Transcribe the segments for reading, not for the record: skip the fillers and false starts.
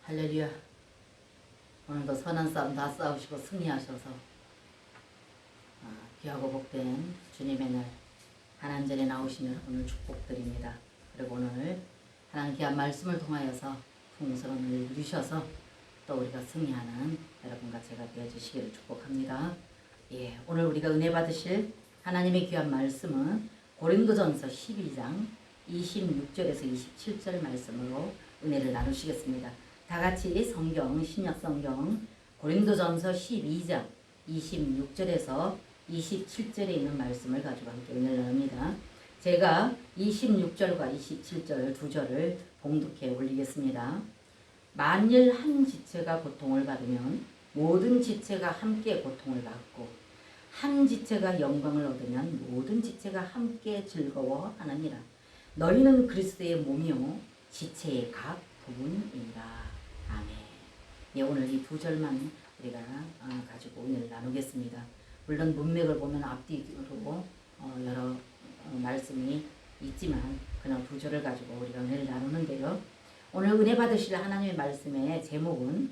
할렐루야. 오늘도 선한 싸움 다 싸우시고 승리하셔서 귀하고 복된 주님의 날 하나님 전에 나오신 여러분을 축복드립니다. 그리고 오늘 하나님 귀한 말씀을 통하여서 풍성한 은혜를 누리셔서 또 우리가 승리하는 여러분과 제가 되어주시기를 축복합니다. 오늘 우리가 은혜 받으실 하나님의 귀한 말씀은 고린도전서 12장 26절에서 27절 말씀으로 은혜를 나누시겠습니다. 다 같이 성경, 신약 성경 고린도전서 12장 26절에서 27절에 있는 말씀을 가지고 함께 은혜를 나눕니다. 제가 26절과 27절 두 절을 봉독해 올리겠습니다. 만일 한 지체가 고통을 받으면 모든 지체가 함께 고통을 받고 한 지체가 영광을 얻으면 모든 지체가 함께 즐거워하느니라. 너희는 그리스도의 몸이요 지체의 각 부분이니라. 아멘. 오늘 이 두 절만 우리가 가지고 오늘 나누겠습니다. 물론 문맥을 보면 앞뒤로 여러 말씀이 있지만 그냥 두 절을 가지고 우리가 은혜를 나누는데요. 오늘 은혜 받으실 하나님의 말씀의 제목은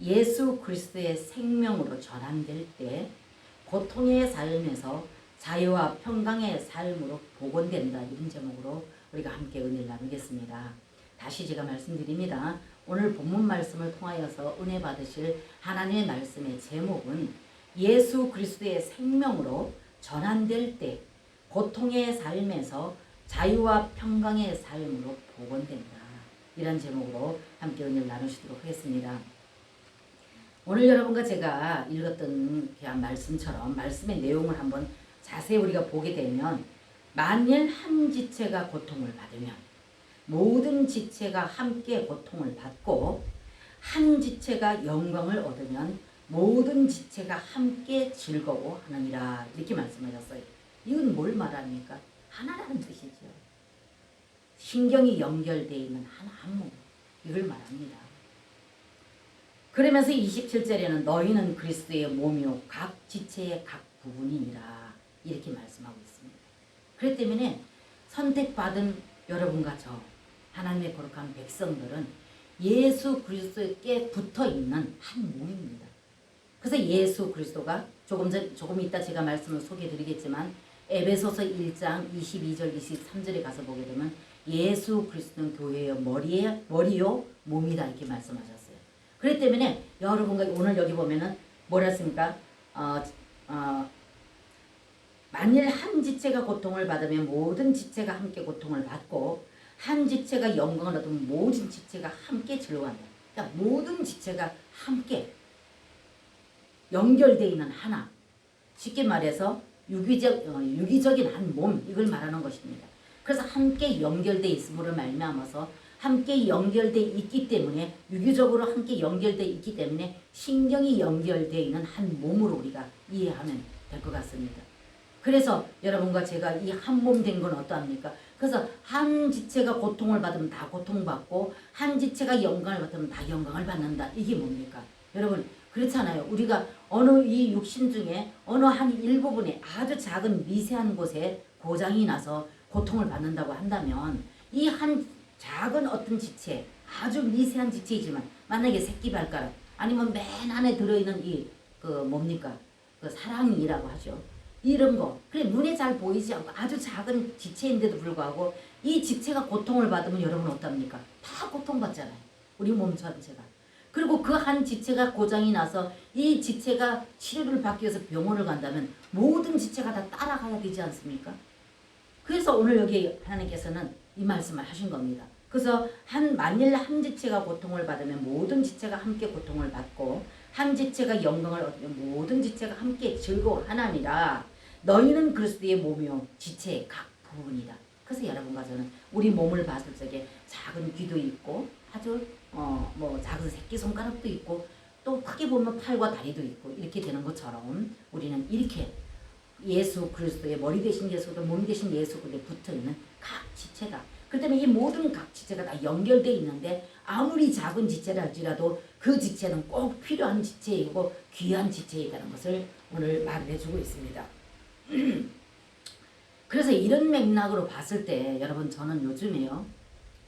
예수 그리스도의 생명으로 전환될 때 고통의 삶에서 자유와 평강의 삶으로 복원된다, 이런 제목으로 우리가 함께 은혜를 나누겠습니다. 다시 제가 말씀드립니다. 오늘 본문 말씀을 통하여서 은혜 받으실 하나님의 말씀의 제목은 예수 그리스도의 생명으로 전환될 때 고통의 삶에서 자유와 평강의 삶으로 복원된다, 이런 제목으로 함께 은혜를 나누시도록 하겠습니다. 오늘 여러분과 제가 읽었던 귀한 말씀처럼 말씀의 내용을 한번 자세히 우리가 보게 되면, 만일 한 지체가 고통을 받으면 모든 지체가 함께 고통을 받고 한 지체가 영광을 얻으면 모든 지체가 함께 즐거워하느니라, 이렇게 말씀하셨어요. 이건 뭘 말합니까? 하나라는 뜻이죠. 신경이 연결되어 있는 하나, 한 몸, 이걸 말합니다. 그러면서 27절에는 너희는 그리스도의 몸이요 각 지체의 각 부분이니라, 이렇게 말씀하고 있습니다. 그렇기 때문에 선택받은 여러분과 저 하나님의 거룩한 백성들은 예수 그리스도께 붙어있는 한 몸입니다. 그래서 예수 그리스도가 조금 이따 제가 말씀을 소개해 드리겠지만 에베소서 1장 22절 23절에 가서 보게 되면 예수 그리스도는 교회의 머리요 몸이다, 이렇게 말씀하셨어요. 그렇기 때문에 여러분과 오늘 여기 보면은 뭐라 했습니까? 만일 한 지체가 고통을 받으면 모든 지체가 함께 고통을 받고 한 지체가 영광을 얻으면 모든 지체가 함께 즐거워한다. 그러니까 모든 지체가 함께 연결되어 있는 하나, 쉽게 말해서 유기적인 한 몸, 이걸 말하는 것입니다. 그래서 함께 연결되어 있음으로 말미암아서 함께 연결되어 있기 때문에, 유기적으로 함께 연결되어 있기 때문에 신경이 연결되어 있는 한 몸으로 우리가 이해하면 될 것 같습니다. 그래서 여러분과 제가 이 한 몸 된 건 어떠합니까? 그래서 한 지체가 고통을 받으면 다 고통받고 한 지체가 영광을 받으면 다 영광을 받는다. 이게 뭡니까? 여러분 그렇잖아요. 우리가 어느 이 육신 중에 어느 한 일부분에 아주 작은 미세한 곳에 고장이 나서 고통을 받는다고 한다면 이 한 작은 어떤 지체, 아주 미세한 지체이지만 만약에 새끼발가락 아니면 맨 안에 들어있는 뭡니까? 그 사랑이라고 하죠. 이런 거, 그래 눈에 잘 보이지 않고 아주 작은 지체인데도 불구하고 이 지체가 고통을 받으면 여러분 어떻습니까? 다 고통받잖아요. 우리 몸 전체가. 그리고 그 한 지체가 고장이 나서 이 지체가 치료를 받기 위해서 병원을 간다면 모든 지체가 다 따라가야 되지 않습니까? 그래서 오늘 여기 하나님께서는 이 말씀을 하신 겁니다. 그래서 만일 한 지체가 고통을 받으면 모든 지체가 함께 고통을 받고 한 지체가 영광을 얻으면 모든 지체가 함께 즐거워하나니라. 너희는 그리스도의 몸이요 지체의 각 부분이다. 그래서 여러분과 저는 우리 몸을 봤을 적에 작은 귀도 있고 아주 작은 새끼손가락도 있고 또 크게 보면 팔과 다리도 있고 이렇게 되는 것처럼 우리는 이렇게 예수 그리스도의 머리 되신 예수도 몸 되신 예수 그리스도에 붙어있는 각 지체다. 그렇기 때문에 이 모든 각 지체가 다 연결되어 있는데 아무리 작은 지체라 할지라도 그 지체는 꼭 필요한 지체이고 귀한 지체이라는 것을 오늘 말을 해주고 있습니다. 그래서 이런 맥락으로 봤을 때 여러분 저는 요즘에요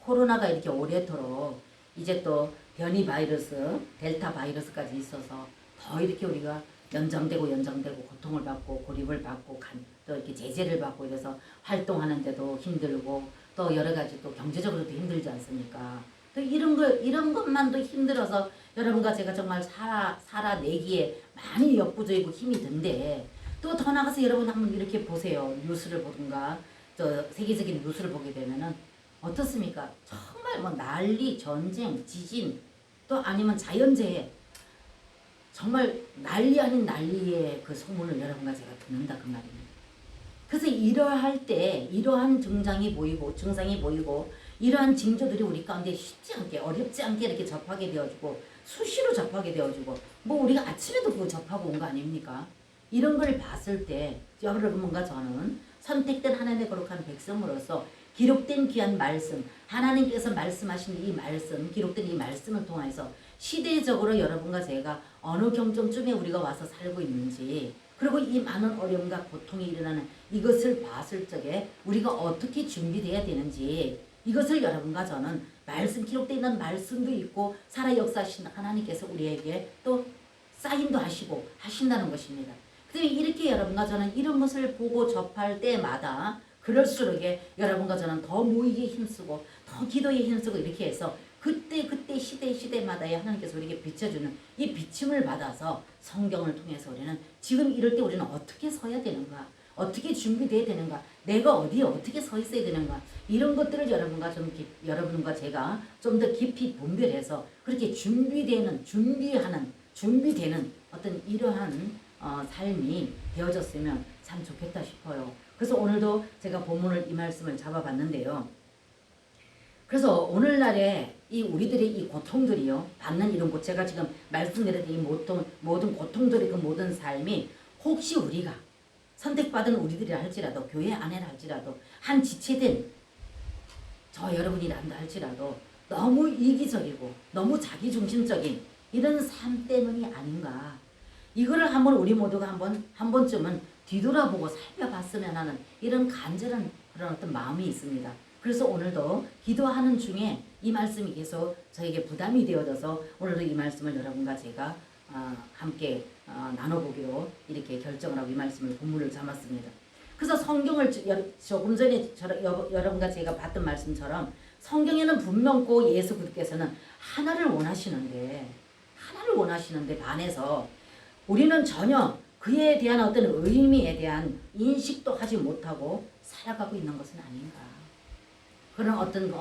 코로나가 이렇게 오래도록 이제 또 변이 바이러스, 델타 바이러스까지 있어서 더 이렇게 우리가 연장되고 고통을 받고 고립을 받고 또 이렇게 제재를 받고 이래서 활동하는데도 힘들고 또 여러 가지 또 경제적으로도 힘들지 않습니까? 또 이런 것만도 힘들어서 여러분과 제가 정말 살아내기에 많이 역부족이고 힘이 든데 또 더 나가서 여러분 한번 이렇게 보세요. 뉴스를 보든가 저 세계적인 뉴스를 보게 되면은 어떻습니까? 정말 뭐 난리, 전쟁, 지진 또 아니면 자연재해 정말 난리 아닌 난리의 그 소문을 여러분과 제가 듣는다 그 말입니다. 그래서 이러할 때 이러한 증상이 보이고 이러한 징조들이 우리 가운데 쉽지 않게 어렵지 않게 이렇게 접하게 되어지고 수시로 접하게 되어지고 뭐 우리가 아침에도 그거 접하고 온 거 아닙니까? 이런 걸 봤을 때 여러분과 저는 선택된 하나님의 거룩한 백성으로서 기록된 귀한 말씀, 하나님께서 말씀하신 이 말씀, 기록된 이 말씀을 통해서 시대적으로 여러분과 제가 어느 경정쯤에 우리가 와서 살고 있는지, 그리고 이 많은 어려움과 고통이 일어나는 이것을 봤을 적에 우리가 어떻게 준비되어야 되는지, 이것을 여러분과 저는 기록되어 있는 말씀도 있고 살아 역사하신 하나님께서 우리에게 또 사인도 하시고 하신다는 것입니다. 그래서 이렇게 여러분과 저는 이런 것을 보고 접할 때마다 그럴수록 여러분과 저는 더 모이기에 힘쓰고 더 기도에 힘쓰고 이렇게 해서 그때 시대마다의 하나님께서 우리에게 비춰주는 이 비침을 받아서 성경을 통해서 우리는 지금 이럴 때 우리는 어떻게 서야 되는가, 어떻게 준비돼야 되는가, 내가 어디에 어떻게 서 있어야 되는가, 이런 것들을 여러분과 제가 좀 더 깊이 분별해서 그렇게 준비되는 어떤 이러한 삶이 되어졌으면 참 좋겠다 싶어요. 그래서 오늘도 제가 본문을 이 말씀을 잡아봤는데요. 그래서 오늘날에 이 우리들의 이 고통들이요, 받는 이런 제가 지금 말씀드린 이 모든 고통들의 그 모든 삶이 혹시 우리가 선택받은 우리들이라 할지라도 교회 안에라 할지라도 한 지체된 저 여러분이란다 할지라도 너무 이기적이고 너무 자기중심적인 이런 삶 때문이 아닌가, 이거를 한번 우리 모두가 한 번쯤은 뒤돌아보고 살펴봤으면 하는 이런 간절한 그런 어떤 마음이 있습니다. 그래서 오늘도 기도하는 중에 이 말씀이 계속 저에게 부담이 되어져서 오늘도 이 말씀을 여러분과 제가 함께 나눠보기로 이렇게 결정을 하고 이 말씀을 본문을 삼았습니다. 그래서 성경을 조금 전에 여러분과 제가 봤던 말씀처럼 성경에는 분명코 예수 그리스도께서는 하나를 원하시는데 반해서 우리는 전혀 그에 대한 어떤 의미에 대한 인식도 하지 못하고 살아가고 있는 것은 아닌가. 그런 어떤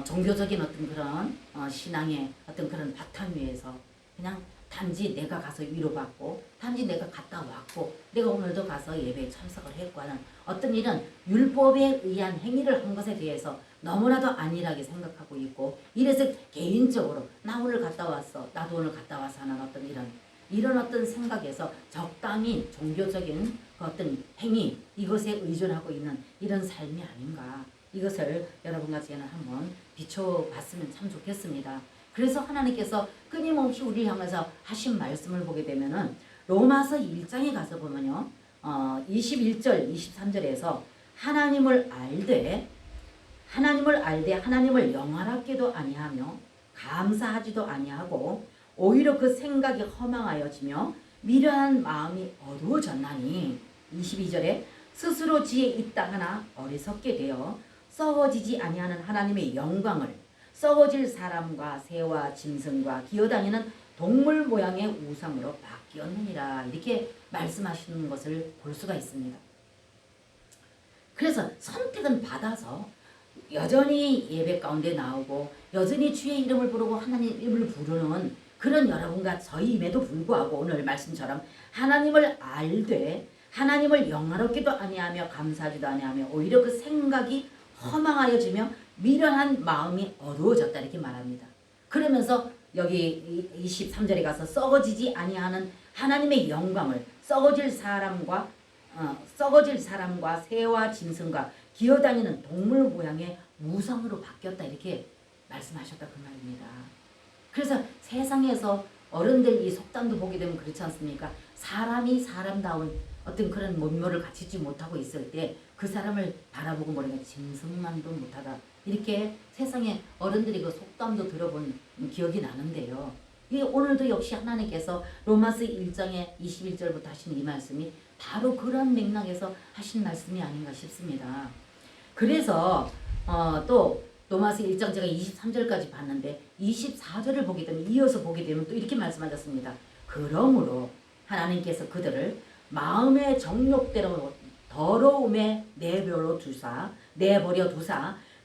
종교적인 어떤 그런 신앙의 어떤 그런 바탕 위에서 그냥 단지 내가 가서 위로받고 단지 내가 갔다 왔고 내가 오늘도 가서 예배에 참석을 했고 하는 어떤 이런 율법에 의한 행위를 한 것에 대해서 너무나도 안일하게 생각하고 있고, 이래서 개인적으로 나 오늘 갔다 왔어, 나도 오늘 갔다 와서 하는 어떤 이런 어떤 생각에서 적당히 종교적인 어떤 행위, 이것에 의존하고 있는 이런 삶이 아닌가, 이것을 여러분과 저는 한번 비춰봤으면 참 좋겠습니다. 그래서 하나님께서 끊임없이 우리를 향해서 하신 말씀을 보게 되면은 로마서 1장에 가서 보면요, 21절 23절에서 하나님을 알되 하나님을 영화롭게도 아니하며 감사하지도 아니하고 오히려 그 생각이 허망하여지며 미련한 마음이 어두워졌나니, 22절에 스스로 지혜 있다 하나 어리석게 되어 썩어지지 아니하는 하나님의 영광을 썩어질 사람과 새와 짐승과 기어다니는 동물 모양의 우상으로 바뀌었느니라, 이렇게 말씀하시는 것을 볼 수가 있습니다. 그래서 선택은 받아서 여전히 예배 가운데 나오고 여전히 주의 이름을 부르고 하나님 이름을 부르는 그런 여러분과 저희임에도 불구하고 오늘 말씀처럼 하나님을 알되 하나님을 영화롭게도 아니하며 감사하지도 아니하며 오히려 그 생각이 허망하여지며 미련한 마음이 어두워졌다, 이렇게 말합니다. 그러면서 여기 23절에 가서 썩어지지 아니하는 하나님의 영광을 썩어질 사람과 새와 짐승과 기어다니는 동물 모양의 우상으로 바뀌었다, 이렇게 말씀하셨다 그 말입니다. 그래서 세상에서 어른들 이 속담도 보게 되면 그렇지 않습니까? 사람이 사람다운 어떤 그런 면모를 갖추지 못하고 있을 때 그 사람을 바라보고 뭐라냐, 짐승만도 못하다, 이렇게 세상에 어른들이 그 속담도 들어본 기억이 나는데요. 오늘도 역시 하나님께서 로마서 1장의 21절부터 하신 이 말씀이 바로 그런 맥락에서 하신 말씀이 아닌가 싶습니다. 그래서 또 로마서 1장 제가 23절까지 봤는데 24절을 보게 되면 이어서 보게 되면 또 이렇게 말씀하셨습니다. 그러므로 하나님께서 그들을 마음의 정욕대로 더러움에 내버려 두사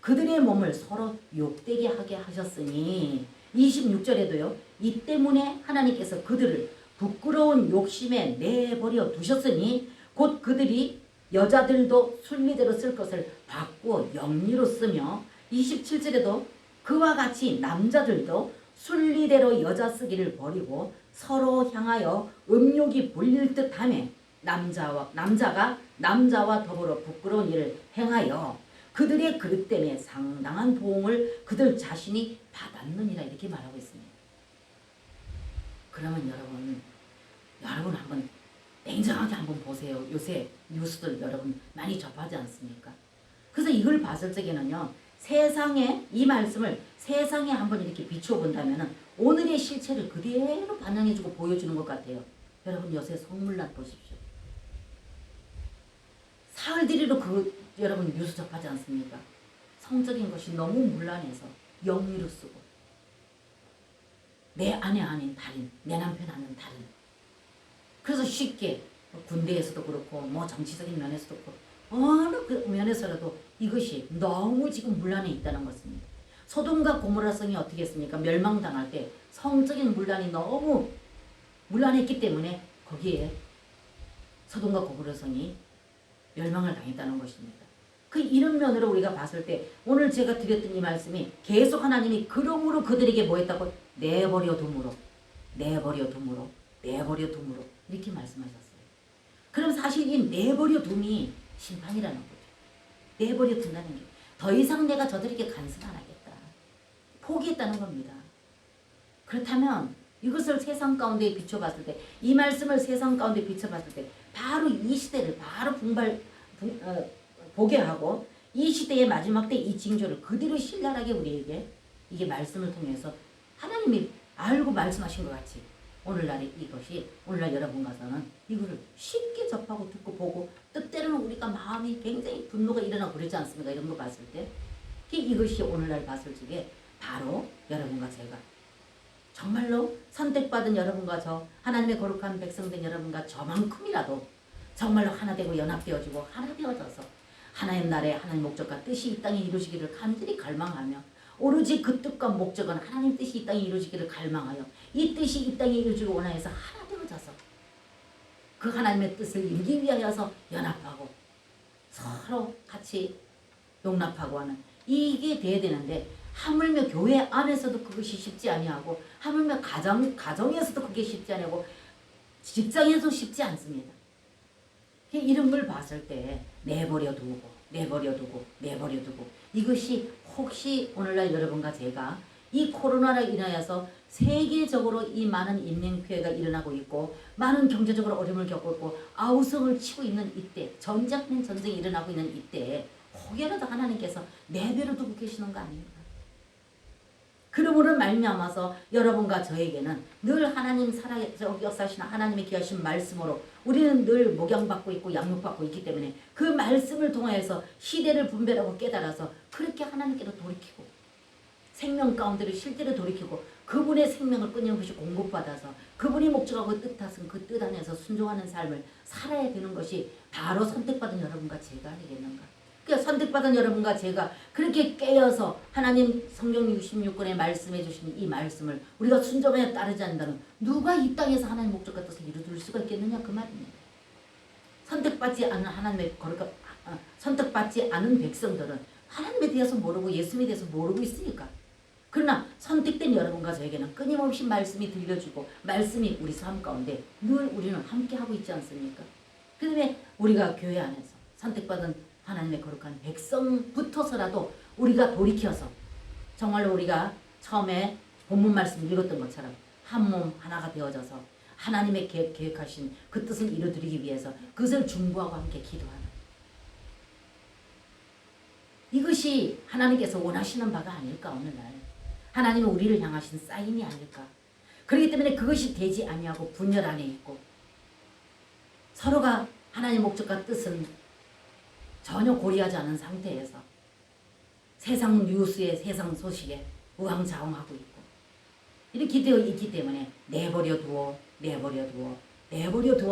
그들의 몸을 서로 욕되게 하게 하셨으니 26절에도요. 이 때문에 하나님께서 그들을 부끄러운 욕심에 내버려 두셨으니 곧 그들이 여자들도 순리대로 쓸 것을 바꾸어 영리로 쓰며 27절에도 그와 같이 남자들도 순리대로 여자 쓰기를 버리고 서로 향하여 음욕이 불릴 듯하며 남자가 남자와 더불어 부끄러운 일을 행하여 그들의 그릇 때문에 상당한 보응을 그들 자신이 받았느니라 이렇게 말하고 있습니다. 그러면 여러분 한번 냉정하게 한번 보세요. 요새 뉴스들 여러분 많이 접하지 않습니까? 그래서 이걸 봤을 적에는요. 세상에 이 말씀을 세상에 한번 이렇게 비추어 본다면 오늘의 실체를 그대로 반영해주고 보여주는 것 같아요. 여러분 요새 성물란 보십시오. 사흘들이로 여러분 뉴스 접하지 않습니까? 성적인 것이 너무 문란해서 영리로 쓰고 내 아내 아닌 달인, 내 남편 아닌 달인. 그래서 쉽게 군대에서도 그렇고 뭐 정치적인 면에서도 그렇고 어느 그 면에서라도 이것이 너무 지금 문란해 있다는 것입니다. 소돔과 고모라성이 어떻게 했습니까? 멸망당할 때 성적인 문란이 너무 문란했기 때문에 거기에 소돔과 고모라성이 멸망을 당했다는 것입니다. 이런 면으로 우리가 봤을 때 오늘 제가 드렸던 이 말씀이 계속 하나님이 그러므로 그들에게 뭐 했다고? 내버려 둠으로 이렇게 말씀하셨어요. 그럼 사실 이 내버려 둠이 심판이라는 거죠. 내버려 둔다는 게 더 이상 내가 저들에게 간섭 안 하겠다. 포기했다는 겁니다. 그렇다면 이것을 세상 가운데 비춰봤을 때 이 말씀을 세상 가운데 비춰봤을 때 바로 이 시대를 바로 보게 하고 이 시대의 마지막 때 이 징조를 그대로 신랄하게 우리에게 이게 말씀을 통해서 하나님이 알고 말씀하신 것 같이 오늘날 여러분과서는 이거를 쉽게 접하고 듣고 보고 때때로는 우리가 마음이 굉장히 분노가 일어나고 그러지 않습니까? 이런 거 봤을 때 이것이 오늘날 봤을 적에 바로 여러분과 제가 정말로 선택받은 여러분과 저 하나님의 거룩한 백성된 여러분과 저만큼이라도 정말로 하나 되고 연합되어지고 하나 되어져서 하나님 나라의 하나님 목적과 뜻이 이 땅에 이루어지기를 간절히 갈망하며 오로지 그 뜻과 목적은 하나님 뜻이 이 땅에 이루어지기를 갈망하여 이 뜻이 이 땅에 이루어지고 원하여서 하나 되어져서 그 하나님의 뜻을 이루기 위하여서 연합하고 서로 같이 용납하고 하는 이게 돼야 되는데 하물며 교회 안에서도 그것이 쉽지 아니하고 하물며 가정에서도 그게 쉽지 아니하고 직장에서 쉽지 않습니다. 이런 걸 봤을 때 내버려 두고 이것이 혹시 오늘날 여러분과 제가 이 코로나로 인하여서 세계적으로 이 많은 인명피해가 일어나고 있고 많은 경제적으로 어려움을 겪고 있고 아우성을 치고 있는 이때 전쟁이 일어나고 있는 이때 혹여라도 하나님께서 내버려 두고 계시는 거 아닙니까? 그러므로 말미암아서 여러분과 저에게는 늘 하나님 역사하시는 하나님의 귀하신 말씀으로 우리는 늘 목양받고 있고 양육받고 있기 때문에 그 말씀을 통하여서 시대를 분별하고 깨달아서 그렇게 하나님께로 돌이키고 생명 가운데를 실제로 돌이키고 그분의 생명을 끊임없이 공급받아서 그분이 목적하고 뜻하신 그 뜻 안에서 순종하는 삶을 살아야 되는 것이 바로 선택받은 여러분과 제가 아니겠는가. 그러니까 선택받은 여러분과 제가 그렇게 깨어서 하나님 성경 66권에 말씀해 주신 이 말씀을 우리가 순종하여 따르지 않는다면 누가 이 땅에서 하나님 목적과 뜻을 이루어줄 수가 있겠느냐 그 말입니다. 선택받지 않은 백성들은 하나님에 대해서 모르고 예수님에 대해서 모르고 있으니까. 그러나 선택된 여러분과 저에게는 끊임없이 말씀이 들려주고 말씀이 우리 삶 가운데 늘 우리는 함께하고 있지 않습니까? 그 다음에 우리가 교회 안에서 선택받은 하나님의 거룩한 백성부터서라도 우리가 돌이켜서 정말로 우리가 처음에 본문 말씀 읽었던 것처럼 한 몸 하나가 되어져서 하나님의 계획하신 그 뜻을 이루어드리기 위해서 그것을 중보하고 함께 기도하는 이것이 하나님께서 원하시는 바가 아닐까 오늘날. 하나님은 우리를 향하신 사인이 아닐까. 그렇기 때문에 그것이 되지 아니하고 분열 안에 있고 서로가 하나님의 목적과 뜻은 전혀 고려하지 않은 상태에서 세상 뉴스에 세상 소식에 우왕좌왕하고 있고 이렇게 되어 있기 때문에 내버려 두어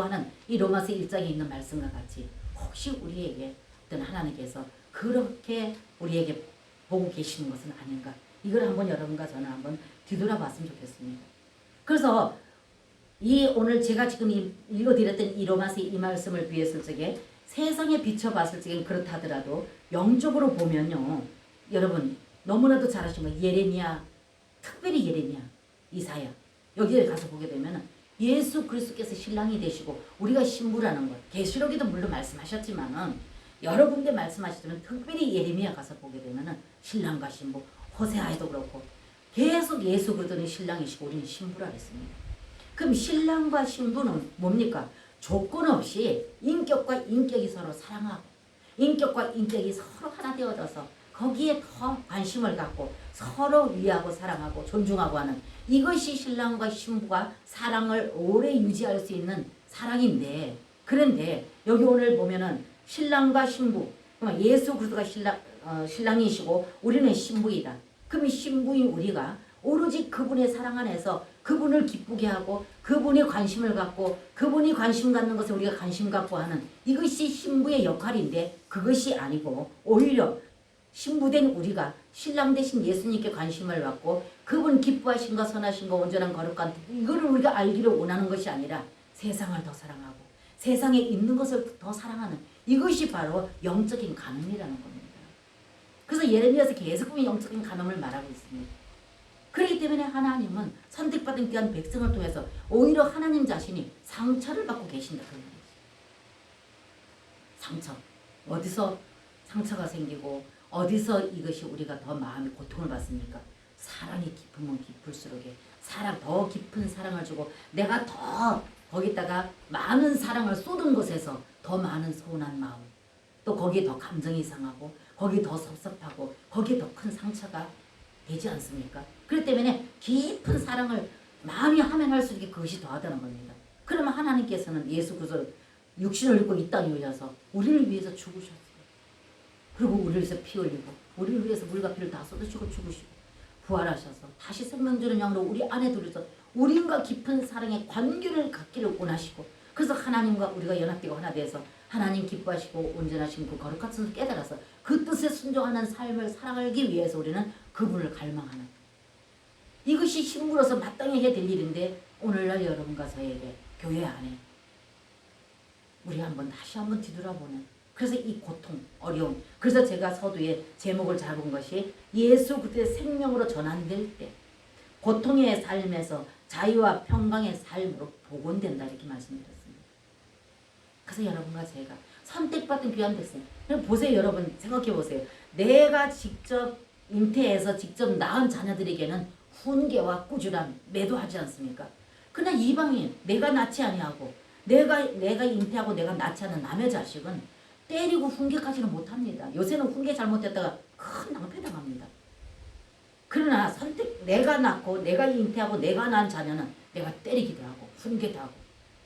하는 이 로마서 1장에 있는 말씀과 같이 혹시 우리에게 어떤 하나님께서 그렇게 우리에게 보고 계시는 것은 아닌가. 이걸 한번 여러분과 저는 한번 뒤돌아봤으면 좋겠습니다. 그래서 이 오늘 제가 지금 읽어드렸던 이 로마서 이 말씀을 비했을 적에 세상에 비춰봤을 적엔 그렇다 하더라도 영적으로 보면요. 여러분 너무나도 잘 아시는 거 예레미야, 특별히 예레미야, 이사야 여기에 가서 보게 되면 예수 그리스도께서 신랑이 되시고 우리가 신부라는 것 계시록에도 물론 말씀하셨지만은 여러 군데 말씀하시지만 특별히 예레미야 가서 보게 되면 신랑과 신부 호세아에도 그렇고 계속 예수 그리스도는 신랑이시고 우리는 신부라 했습니다. 그럼 신랑과 신부는 뭡니까? 조건 없이 인격과 인격이 서로 사랑하고 인격과 인격이 서로 하나 되어져서 거기에 더 관심을 갖고 서로 위하고 사랑하고 존중하고 하는 이것이 신랑과 신부가 사랑을 오래 유지할 수 있는 사랑인데 그런데 여기 오늘 보면은 신랑과 신부 예수 그리스도가 신랑이시고 우리는 신부이다. 그럼 신부인 우리가 오로지 그분의 사랑 안에서 그분을 기쁘게 하고 그분의 관심을 갖고 그분이 관심 갖는 것에 우리가 관심 갖고 하는 이것이 신부의 역할인데 그것이 아니고 오히려 신부된 우리가 신랑 대신 예수님께 관심을 갖고 그분 기뻐하신 것 선하신 것 온전한 거룩한 이거를 우리가 알기를 원하는 것이 아니라 세상을 더 사랑하고 세상에 있는 것을 더 사랑하는 이것이 바로 영적인 간음이라는 겁니다. 그래서 예레미야에서 계속 보면 영적인 간음을 말하고 있습니다. 그렇기 때문에 하나님은 선택받은 귀한 백성을 통해서 오히려 하나님 자신이 상처를 받고 계신다. 상처. 어디서 상처가 생기고 어디서 이것이 우리가 더 마음의 고통을 받습니까? 사랑이 깊으면 깊을수록에 더 깊은 사랑을 주고 내가 더 거기다가 많은 사랑을 쏟은 곳에서 더 많은 서운한 마음 또 거기에 더 감정이 상하고 거기에 더 섭섭하고 거기에 더 큰 상처가 되지 않습니까? 그렇기 때문에 깊은 사랑을 마음이 하면 할수록 그것이 더하다는 겁니다. 그러면 하나님께서는 예수 그리스도 육신을 입고 이 땅에 오셔서 우리를 위해서 죽으셨어요. 그리고 우리를 위해서 피 흘리고 우리를 위해서 물과 피를 다 쏟으시고 죽으시고 부활하셔서 다시 생명 주는 영으로 우리 안에 들어서 우리과 깊은 사랑의 관계를 갖기를 원하시고 그래서 하나님과 우리가 연합되고 하나 되어서 하나님 기뻐하시고 온전하신 그 거룩한 뜻을 깨달아서 그 뜻에 순종하는 삶을 살아가기 위해서 우리는 그분을 갈망하는 이것이 신부로서 마땅히 해야 될 일인데 오늘날 여러분과 저에게 교회 안에 우리 다시 한번 뒤돌아보는 그래서 이 고통, 어려움 그래서 제가 서두에 제목을 잡은 것이 예수 그리스도의 생명으로 전환될 때 고통의 삶에서 자유와 평강의 삶으로 복원된다 이렇게 말씀드렸습니다. 그래서 여러분과 제가 선택받은 귀한 백성 보세요. 여러분 생각해 보세요. 내가 직접 잉태해서 직접 낳은 자녀들에게는 훈계와 꾸준함 매도하지 않습니까? 그러나 이방인 내가 낳지 아니하고 내가 잉태하고 내가 낳지 않은 남의 자식은 때리고 훈계까지는 못합니다. 요새는 훈계 잘못했다가 큰 낭패당합니다. 그러나 내가 낳고 내가 잉태하고 내가 낳은 자녀는 내가 때리기도 하고 훈계도 하고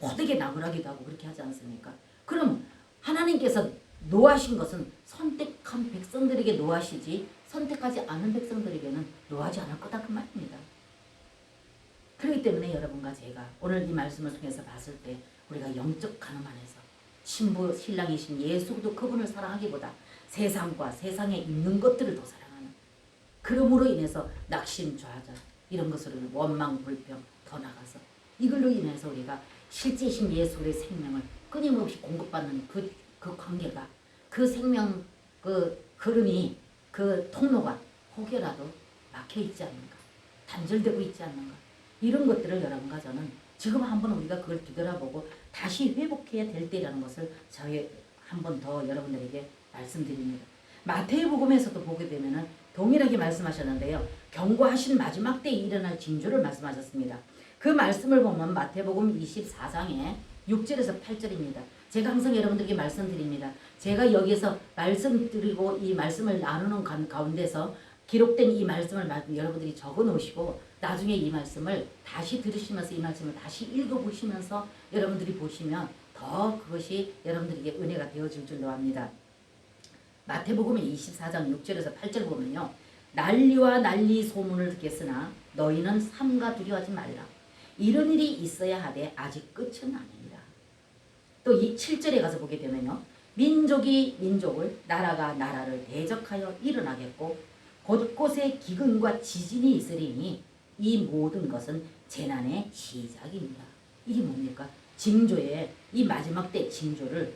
호되게 나무라기도 하고 그렇게 하지 않습니까? 그럼 하나님께서 노하신 것은 선택한 백성들에게 노하시지 선택하지 않은 백성들에게는 노하지 않을 거다 그 말입니다. 그렇기 때문에 여러분과 제가 오늘 이 말씀을 통해서 봤을 때 우리가 영적 간음 안에서 신부 신랑이신 예수도 그분을 사랑하기보다 세상과 세상에 있는 것들을 더 사랑하는 그러므로 인해서 낙심 좌절 이런 것으로 원망 불평 더 나가서 이걸로 인해서 우리가 실제이신 예수의 생명을 끊임없이 공급받는 그 관계가 그 생명 그 흐름이 그 통로가 혹여라도 막혀있지 않는가 단절되고 있지 않는가 이런 것들을 여러분과 저는 지금 한번 우리가 그걸 뒤돌아보고 다시 회복해야 될 때라는 것을 저희 한 번 더 여러분들에게 말씀드립니다. 마태복음에서도 보게 되면은 동일하게 말씀하셨는데요. 경고하신 마지막 때에 일어날 징조를 말씀하셨습니다. 그 말씀을 보면 마태복음 24장에 6절에서 8절입니다. 제가 항상 여러분들에게 말씀드립니다. 제가 여기서 말씀드리고 이 말씀을 나누는 가운데서 기록된 이 말씀을 여러분들이 적어 놓으시고 나중에 이 말씀을 다시 들으시면서 이 말씀을 다시 읽어보시면서 여러분들이 보시면 더 그것이 여러분들에게 은혜가 되어질 줄로 압니다. 마태복음 24장 6절에서 8절 보면요. 난리와 난리 소문을 듣겠으나 너희는 삼가 두려워하지 말라. 이런 일이 있어야 하되 아직 끝은 아닙니다. 또 이 7절에 가서 보게 되면요. 민족이 민족을 나라가 나라를 대적하여 일어나겠고 곳곳에 기근과 지진이 있으리니 이 모든 것은 재난의 시작입니다. 이게 뭡니까? 징조의 이 마지막 때 징조를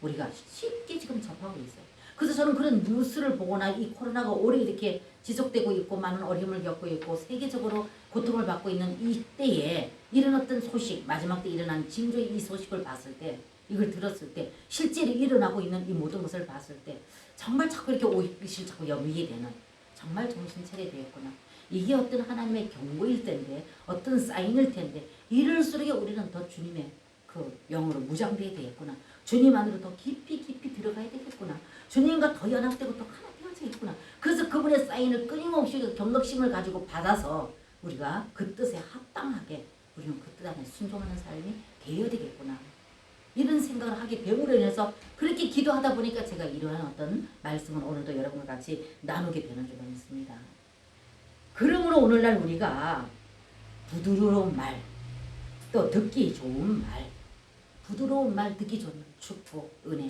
우리가 쉽게 지금 접하고 있어요. 그래서 저는 그런 뉴스를 보거나 이 코로나가 오래 이렇게 지속되고 있고 많은 어려움을 겪고 있고 세계적으로 고통을 받고 있는 이때에 이런 어떤 소식, 마지막 때 일어난 징조의 이 소식을 봤을 때, 이걸 들었을 때, 실제로 일어나고 있는 이 모든 것을 봤을 때 정말 자꾸 이렇게 오빛을 자꾸 여미게 되는, 정말 정신 차려야 되겠구나. 이게 어떤 하나님의 경고일 텐데, 어떤 사인일 텐데, 이럴수록 우리는 더 주님의 그 영으로 무장되어야 되겠구나. 주님 안으로 더 깊이 들어가야 되겠구나. 주님과 더 연합되고 더 하나 되어지겠구나. 그래서 그분의 사인을 끊임없이 경각심을 가지고 받아서 우리가 그 뜻에 합당하게 우리는 그 뜻 안에 순종하는 삶이 되어야 되겠구나. 이런 생각을 하게 됨으로 인해서 그렇게 기도하다 보니까 제가 이러한 어떤 말씀을 오늘도 여러분과 같이 나누게 되는 줄로 믿습니다. 그러므로 오늘날 우리가 부드러운 말, 또 듣기 좋은 말, 부드러운 말, 듣기 좋은 말, 축복, 은혜,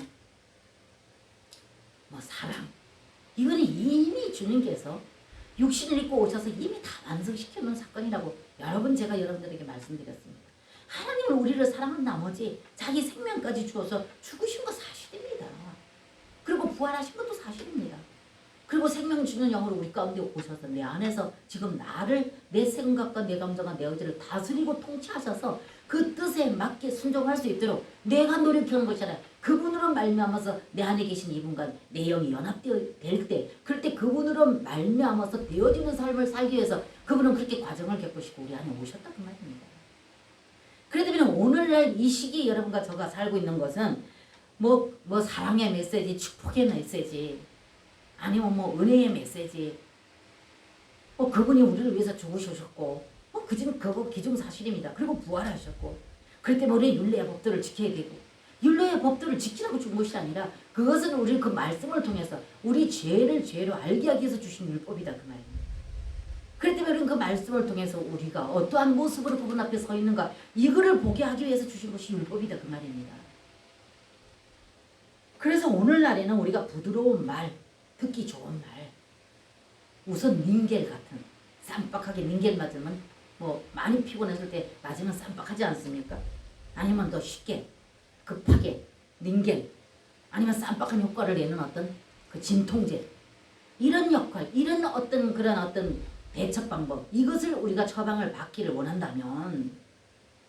뭐 사랑, 이거는 이미 주님께서 육신을 입고 오셔서 이미 다 완성시켜 놓은 사건이라고 여러 번 제가 여러분들에게 말씀드렸습니다. 하나님은 우리를 사랑한 나머지 자기 생명까지 주어서 죽으신 거 사실입니다. 그리고 부활하신 것도 사실입니다. 그리고 생명 주는 영으로 우리 가운데 오셔서 내 안에서 지금 나를, 내 생각과 내 감정과 내 의지를 다스리고 통치하셔서 그 뜻에 맞게 순종할 수 있도록 내가 노력하는 것이 아니라 그분으로 말미암아서 내 안에 계신 이분과 내 영이 연합되어 될 때, 그럴 때 그분으로 말미암아서 되어지는 삶을 살기 위해서 그분은 그렇게 과정을 겪으시고 우리 안에 오셨다 그 말입니다. 그렇기 때문에 오늘날 이 시기에 여러분과 저가 살고 있는 것은 뭐 사랑의 메시지, 축복의 메시지, 아니면 뭐 은혜의 메시지, 그분이 우리를 위해서 죽으셨고, 그거 기중사실입니다. 그리고 부활하셨고, 그렇기 때문에 우리 율례의 법들을 지켜야 되고, 율례의 법들을 지키라고 준 것이 아니라 그것은 우리 그 말씀을 통해서 우리 죄를 죄로 알게 하기 위해서 주신 율법이다 그 말입니다. 그렇기 때문에 그 말씀을 통해서 우리가 어떠한 모습으로 그분 앞에 서 있는가, 이거를 보게 하기 위해서 주신 것이 율법이다 그 말입니다. 그래서 오늘날에는 우리가 부드러운 말, 듣기 좋은 말, 우선 닌겔 같은, 쌈박하게 닌겔 맞으면 뭐 많이 피곤했을 때 맞으면 쌈박하지 않습니까? 아니면 더 쉽게 급하게 닌겔, 아니면 쌈박한 효과를 내는 어떤 그 진통제, 이런 역할, 이런 어떤 그런 어떤 대처 방법, 이것을 우리가 처방을 받기를 원한다면,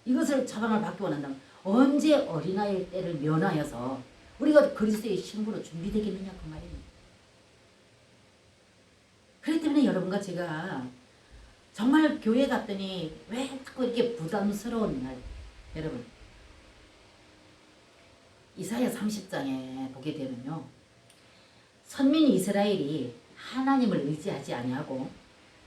이것을 처방을 받기 원한다면 언제 어린아이의 때를 면하여서 우리가 그리스도의 신부로 준비되겠느냐 그 말입니다. 그렇기 때문에 여러분과 제가 정말 교회 갔더니 왜 자꾸 이렇게 부담스러운 날, 여러분 이사야 30장에 보게 되면요, 선민 이스라엘이 하나님을 의지하지 아니하고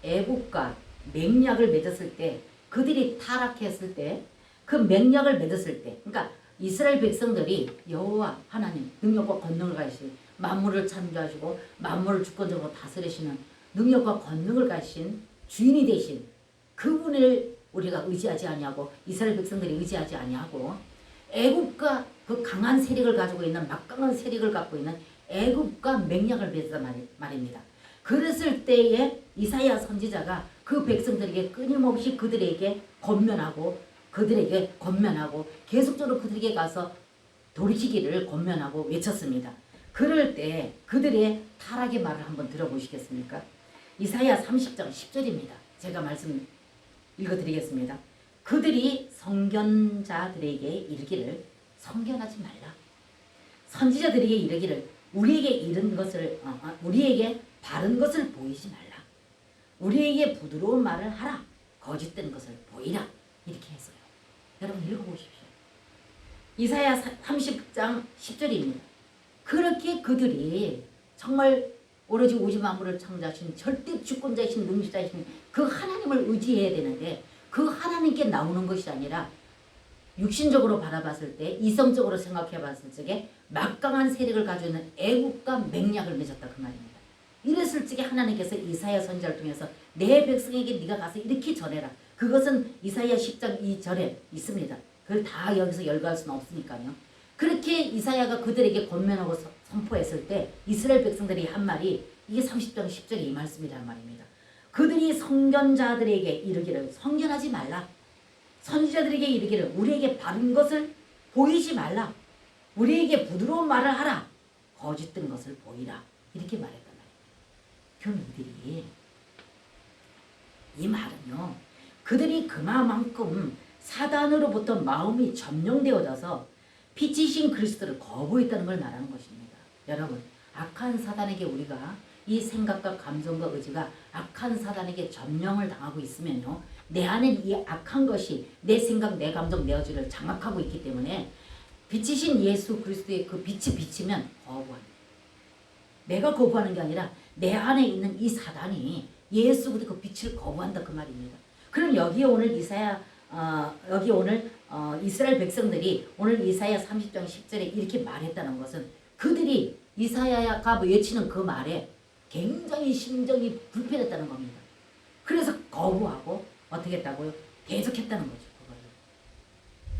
애국과 맹약을 맺었을 때, 그들이 타락했을 때, 그 맹약을 맺었을 때, 그러니까 이스라엘 백성들이 여호와 하나님 능력과 권능을 가지신, 만물을 창조하시고 만물을 주권적으로 다스리시는 능력과 권능을 가지신 주인이 되신 그분을 우리가 의지하지 아니하고, 이스라엘 백성들이 의지하지 아니하고 애국과 그 강한 세력을 가지고 있는, 막강한 세력을 갖고 있는 애국과 맹약을 맺었단 말입니다. 그랬을 때에 이사야 선지자가 그 백성들에게 끊임없이 그들에게 권면하고 계속적으로 그들에게 가서 돌이키기를 권면하고 외쳤습니다. 그럴 때 그들의 타락의 말을 한번 들어보시겠습니까? 이사야 30장 10절입니다. 제가 말씀 읽어드리겠습니다. 그들이 선견자들에게 이르기를 선견하지 말라. 선지자들에게 이르기를 우리에게 이른 것을 우리에게 바른 것을 보이지 말라. 우리에게 부드러운 말을 하라. 거짓된 것을 보이라. 이렇게 했어요. 여러분 읽어보십시오. 이사야 30장 10절입니다. 그렇게 그들이 정말 오로지 우주 만물을 창조하신 절대 주권자이신 능지자이신 그 하나님을 의지해야 되는데 그 하나님께 나오는 것이 아니라 육신적으로 바라봤을 때 이성적으로 생각해 봤을 적에 막강한 세력을 가지고 있는 애국과 맹약을 맺었다 그 말입니다. 이랬을 적에 하나님께서 이사야 선지자를 통해서 내 백성에게 네가 가서 이렇게 전해라. 그것은 이사야 10장 2절에 있습니다. 그걸 다 여기서 열거할 수는 없으니까요. 그렇게 이사야가 그들에게 권면하고 선포했을 때 이스라엘 백성들이 한 말이 이게 30장 10절에 이 말씀이란 말입니다. 그들이 선견자들에게 이르기를 선견하지 말라. 선지자들에게 이르기를 우리에게 바른 것을 보이지 말라. 우리에게 부드러운 말을 하라. 거짓된 것을 보이라. 이렇게 말했단 말이에요. 그럼 이들이 이 말은요. 그들이 그만큼 사단으로부터 마음이 점령되어져서 빛이신 그리스도를 거부했다는 걸 말하는 것입니다. 여러분 악한 사단에게 우리가 이 생각과 감정과 의지가 악한 사단에게 점령을 당하고 있으면요. 내 안에 이 악한 것이 내 생각, 내 감정, 내 의지를 장악하고 있기 때문에 빛이신 예수 그리스도의 그 빛이 비치면 거부합니다. 내가 거부하는 게 아니라 내 안에 있는 이 사단이 예수 그리스도 그 빛을 거부한다 그 말입니다. 그럼 여기에 오늘 여기 오늘 이스라엘 백성들이 오늘 이사야 30장 10절에 이렇게 말했다는 것은 그들이 이사야가 외치는 그 말에 굉장히 심정이 불편했다는 겁니다. 그래서 거부하고 어떻게 했다고요? 계속했다는 거죠.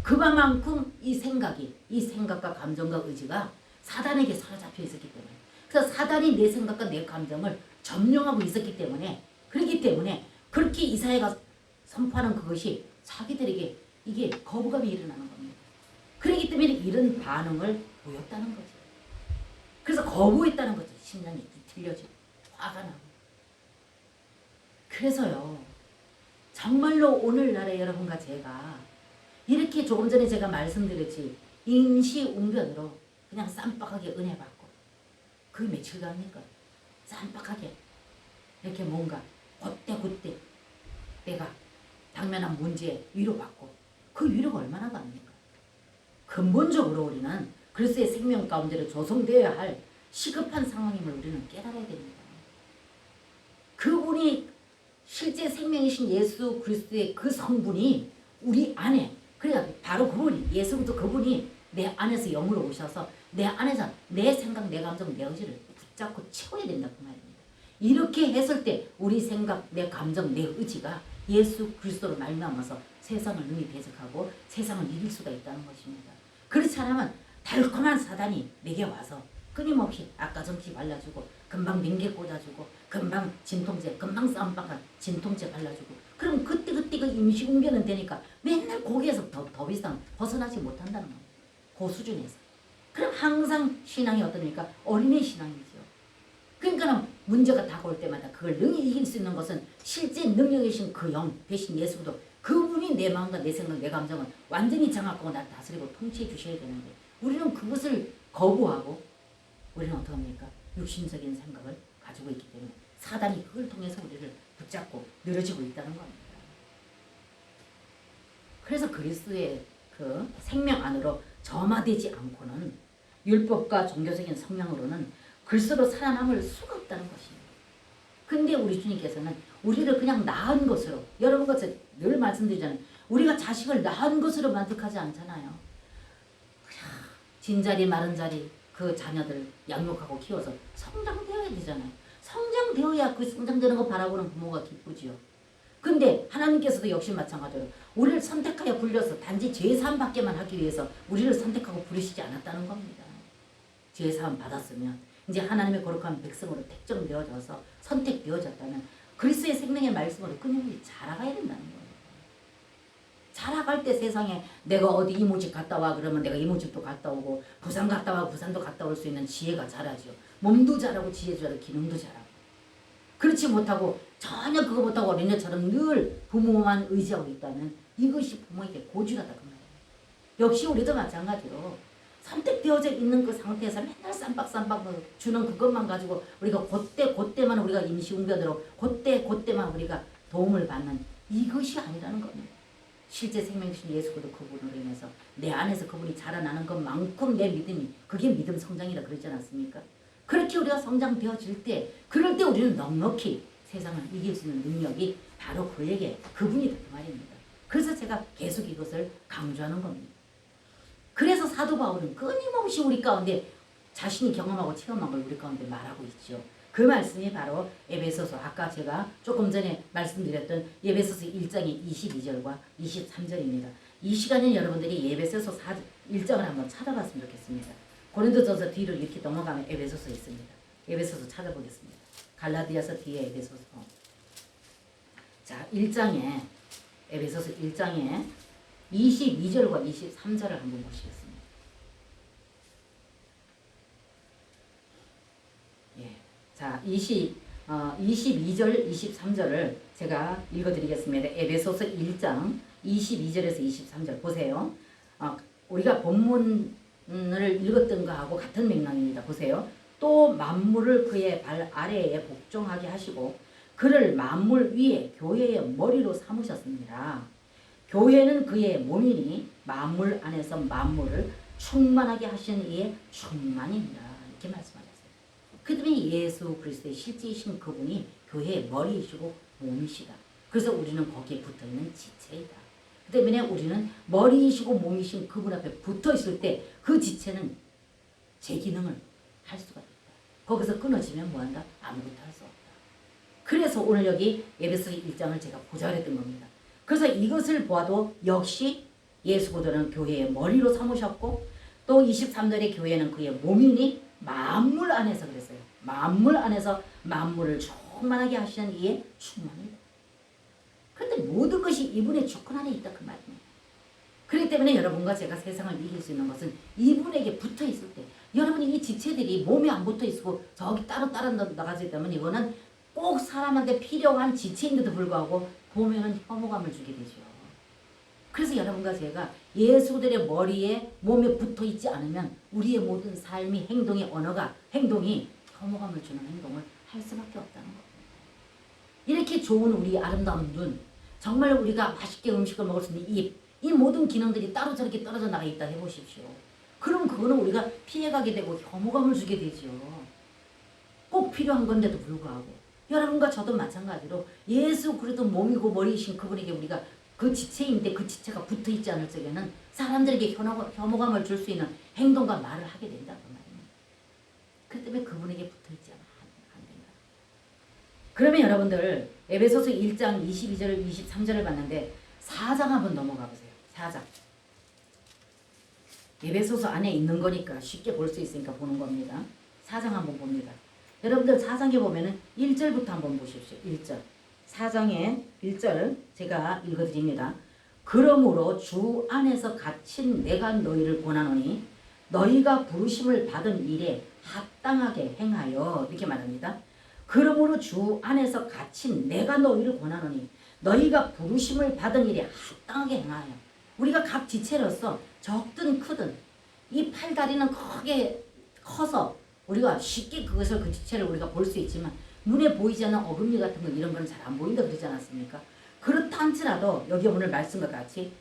그만큼 이 생각과 감정과 의지가 사단에게 사로잡혀 있었기 때문에 그래서 사단이 내 생각과 내 감정을 점령하고 있었기 때문에 그렇기 때문에 그렇게 이사야가 선포하는 그것이 자기들에게 이게 거부감이 일어나는 겁니다. 그렇기 때문에 이런 반응을 보였다는 거죠. 그래서 거부했다는 거죠. 심장이 뒤틀려지고 화가 나고. 그래서요. 정말로 오늘날의 여러분과 제가 이렇게 조금 전에 제가 말씀드렸지 임시웅변으로 그냥 쌈박하게 은혜 받고 그게 며칠갑니까? 쌈박하게 이렇게 뭔가 그때 내가 당면한 문제에 위로받고 그 위로가 얼마나 갑니까? 근본적으로 우리는 그리스도의 생명 가운데로 조성되어야 할 시급한 상황임을 우리는 깨달아야 됩니다. 그분이 실제 생명이신 예수 그리스도의 그 성분이 우리 안에 그러니까 바로 그분이 예수 그리스도 그분이 내 안에서 영으로 오셔서 내 안에서 내 생각, 내 감정, 내 의지를 붙잡고 채워야 된다 그 말입니다. 이렇게 했을 때 우리 생각, 내 감정, 내 의지가 예수 그리스도로 말미암아서 세상을 능히 대적하고 세상을 이길 수가 있다는 것입니다. 그렇지 않으면 달콤한 사단이 내게 와서 끊임없이 악가정치 발라주고 금방 맹계 꽂아주고 금방 진통제 금방 쌈박한 진통제 발라주고 그럼 그때 그 임시응변은 되니까 맨날 거기에서 더 이상 벗어나지 못한다는 겁니다. 그 수준에서. 그럼 항상 신앙이 어떠니까 어린애 신앙이죠. 그러니까 문제가 다가올 때마다 그걸 능히 이길 수 있는 것은 실제 능력이신 그 영 대신 예수도 그분이 내 마음과 내 생각 내 감정을 완전히 장악하고 나를 다스리고 통치해 주셔야 되는데 우리는 그것을 거부하고 우리는 어떻게 합니까? 육신적인 생각을 가지고 있기 때문에 사단이 그걸 통해서 우리를 붙잡고 늘어지고 있다는 겁니다. 그래서 그리스도의 그 생명 안으로 점화되지 않고는 율법과 종교적인 성향으로는 그리스도로 살아남을 수가 없다는 것입니다. 근데 우리 주님께서는 우리를 그냥 낳은 것으로 여러분과 늘 말씀드리잖아요. 우리가 자식을 낳은 것으로 만족하지 않잖아요. 진자리 마른자리 그 자녀들 양육하고 키워서 성장되어야 되잖아요. 성장되어야 그 성장되는 거 바라보는 부모가 기쁘지요. 근데 하나님께서도 역시 마찬가지로 우리를 선택하여 불려서 단지 죄사함 받게만 하기 위해서 우리를 선택하고 부르시지 않았다는 겁니다. 죄사함 받았으면 이제 하나님의 거룩한 백성으로 택정되어져서 선택되어졌다면 그리스도의 생명의 말씀으로 끊임없이 자라가야 된다는 거예요. 자라갈 때 세상에 내가 어디 이모집 갔다 와 그러면 내가 이모집도 갔다 오고 부산 갔다 와 부산도 갔다 올 수 있는 지혜가 자라죠. 몸도 자라고 지혜도 자라고 기능도 자라고. 그렇지 못하고 전혀 그거 못하고 어린애처럼 늘 부모만 의지하고 있다면 이것이 부모에게 고주하다 그 말이에요. 역시 우리도 마찬가지로 선택되어져 있는 그 상태에서 맨날 쌈박쌈박 주는 그것만 가지고 우리가 그때만 우리가 임시응변으로 그때만 우리가 도움을 받는 이것이 아니라는 겁니다. 실제 생명 되신 예수 그리스도 그분으로 인해서 내 안에서 그분이 자라나는 것만큼 내 믿음이 그게 믿음 성장이라 그러지 않았습니까? 그렇게 우리가 성장되어질 때 그럴 때 우리는 넉넉히 세상을 이길 수 있는 능력이 바로 그에게 그분이다 그 말입니다. 그래서 제가 계속 이것을 강조하는 겁니다. 그래서 사도 바울은 끊임없이 우리 가운데 자신이 경험하고 체험한 걸 우리 가운데 말하고 있죠. 그 말씀이 바로 에베소서 아까 제가 조금 전에 말씀드렸던 에베소서 1장의 22절과 23절입니다. 이 시간에 여러분들이 에베소서 1장을 한번 찾아봤으면 좋겠습니다. 고린도전서 뒤를 이렇게 넘어가면 에베소서 있습니다. 에베소서 찾아보겠습니다. 갈라디아서 뒤에 에베소서. 자, 1장에 에베소서 1장에 22절과 23절을 한번 보시겠습니다. 예. 자, 22절, 23절을 제가 읽어드리겠습니다. 에베소서 1장 22절에서 23절 보세요. 우리가 본문을 읽었던 거하고 같은 맥락입니다. 보세요. 또 만물을 그의 발 아래에 복종하게 하시고 그를 만물 위에 교회의 머리로 삼으셨습니다. 교회는 그의 몸이니 만물 안에서 만물을 충만하게 하시는 이의 충만입니다. 이렇게 말씀하셨어요. 그 때문에 예수 그리스도의 실제이신 그분이 교회의 머리이시고 몸이시다. 그래서 우리는 거기에 붙어있는 지체이다. 그 때문에 우리는 머리이시고 몸이신 그분 앞에 붙어있을 때 그 지체는 제 기능을 할 수가 있다. 거기서 끊어지면 뭐한다? 아무것도 할 수 없다. 그래서 오늘 여기 에베소 1장을 제가 보자 그랬던 겁니다. 그래서 이것을 보아도 역시 예수 그리스도는 교회의 머리로 삼으셨고 또 23절의 교회는 그의 몸이니 만물 안에서 그랬어요. 만물 안에서 만물을 충만하게 하시는 이의 충만이다. 그런데 모든 것이 이분의 주권 안에 있다 그 말입니다. 그렇기 때문에 여러분과 제가 세상을 이길 수 있는 것은 이분에게 붙어 있을 때 여러분이 이 지체들이 몸에 안 붙어 있고 저기 따로 나가지 있다면 이거는 꼭 사람한테 필요한 지체인데도 불구하고 보면은 혐오감을 주게 되죠. 그래서 여러분과 제가 예수들의 머리에 몸에 붙어 있지 않으면 우리의 모든 삶이 행동이 언어가 행동이 혐오감을 주는 행동을 할 수밖에 없다는 겁니다. 이렇게 좋은 우리 아름다운 눈 정말 우리가 맛있게 음식을 먹을 수 있는 입 이 모든 기능들이 따로 저렇게 떨어져 나가 있다 해보십시오. 그럼 그거는 우리가 피해가게 되고 혐오감을 주게 되죠. 꼭 필요한 건데도 불구하고 여러분과 저도 마찬가지로 예수 그리스도 몸이고 머리이신 그분에게 우리가 그 지체인데 그 지체가 붙어있지 않을 적에는 사람들에게 혐오감을 줄 수 있는 행동과 말을 하게 된다고 말입니다. 그 때문에 그분에게 붙어있지 않으면 안 된다. 그러면 여러분들 에베소서 1장 22절 23절을 봤는데 4장 한번 넘어가 보세요. 4장. 에베소서 안에 있는 거니까 쉽게 볼 수 있으니까 보는 겁니다. 4장 한번 봅니다. 여러분들 4장에 보면은 1절부터 한번 보십시오. 1절. 4장의 1절 제가 읽어드립니다. 그러므로 주 안에서 갇힌 내가 너희를 권하노니 너희가 부르심을 받은 일에 합당하게 행하여 이렇게 말합니다. 그러므로 주 안에서 갇힌 내가 너희를 권하노니 너희가 부르심을 받은 일에 합당하게 행하여 우리가 각 지체로서 적든 크든 이 팔다리는 크게 커서 우리가 쉽게 그것을 그 지체를 우리가 볼 수 있지만 눈에 보이지 않는 어금니 같은 거 이런 건 잘 안 보인다 그러지 않았습니까? 그렇다 할지라도 여기 오늘 말씀과 같이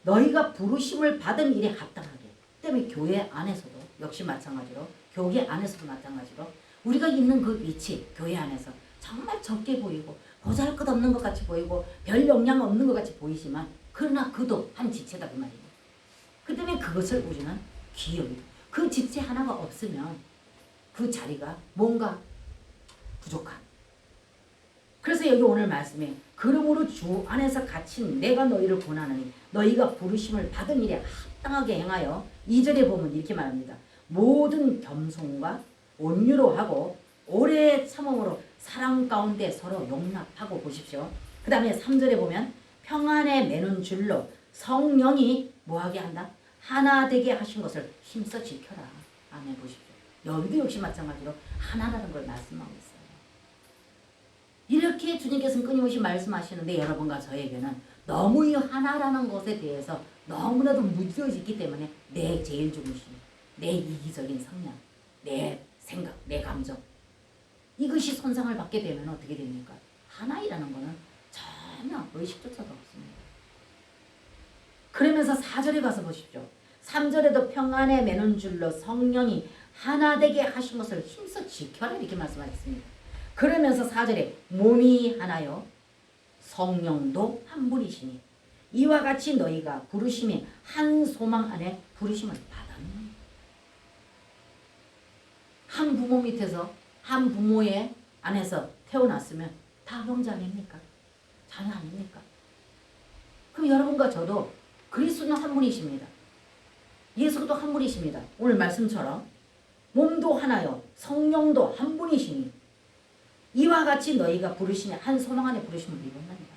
너희가 부르심을 받은 일에 합당하게 때문에 교회 안에서도 역시 마찬가지로 교회 안에서도 마찬가지로 우리가 있는 그 위치 교회 안에서 정말 적게 보이고 보잘것없는 것 같이 보이고 별 영향 없는 것 같이 보이지만 그러나 그도 한 지체다 그 말이에요. 그 때문에 그것을 우리는 귀여이 그 지체 하나가 없으면 그 자리가 뭔가 부족한. 그래서 여기 오늘 말씀에 그러므로 주 안에서 갇힌 내가 너희를 권하노니 너희가 부르심을 받은 일에 합당하게 행하여 2절에 보면 이렇게 말합니다. 모든 겸손과 온유로 하고 오래 참음으로 사랑 가운데 서로 용납하고 보십시오. 그 다음에 3절에 보면 평안에 매는 줄로 성령이 뭐하게 한다? 하나 되게 하신 것을 힘써 지켜라. 아멘 보십시오. 여기도 역시 마찬가지로 하나라는 걸 말씀하고 있어요. 이렇게 주님께서는 끊임없이 말씀하시는데 여러분과 저에게는 너무 이 하나라는 것에 대해서 너무나도 무뎌져 있기 때문에 내 제일 중심, 내 이기적인 성향, 내 생각, 내 감정 이것이 손상을 받게 되면 어떻게 됩니까? 하나이라는 것은 전혀 의식조차도 없습니다. 그러면서 4절에 가서 보십시오. 3절에도 평안에 매는 줄로 성령이 하나 되게 하신 것을 힘써 지켜라 이렇게 말씀하셨습니다. 그러면서 4절에 몸이 하나요 성령도 한 분이시니 이와 같이 너희가 부르심이 한 소망 안에 부르심을 받았느니라. 한 부모 밑에서 한 부모의 안에서 태어났으면 다 형제 아닙니까? 자녀 아닙니까? 그럼 여러분과 저도 그리스도는 한 분이십니다. 예수도 한 분이십니다. 오늘 말씀처럼 몸도 하나요 성령도 한 분이시니 이와 같이 너희가 부르심이 한 소망 안에 부르심을 입었느니라.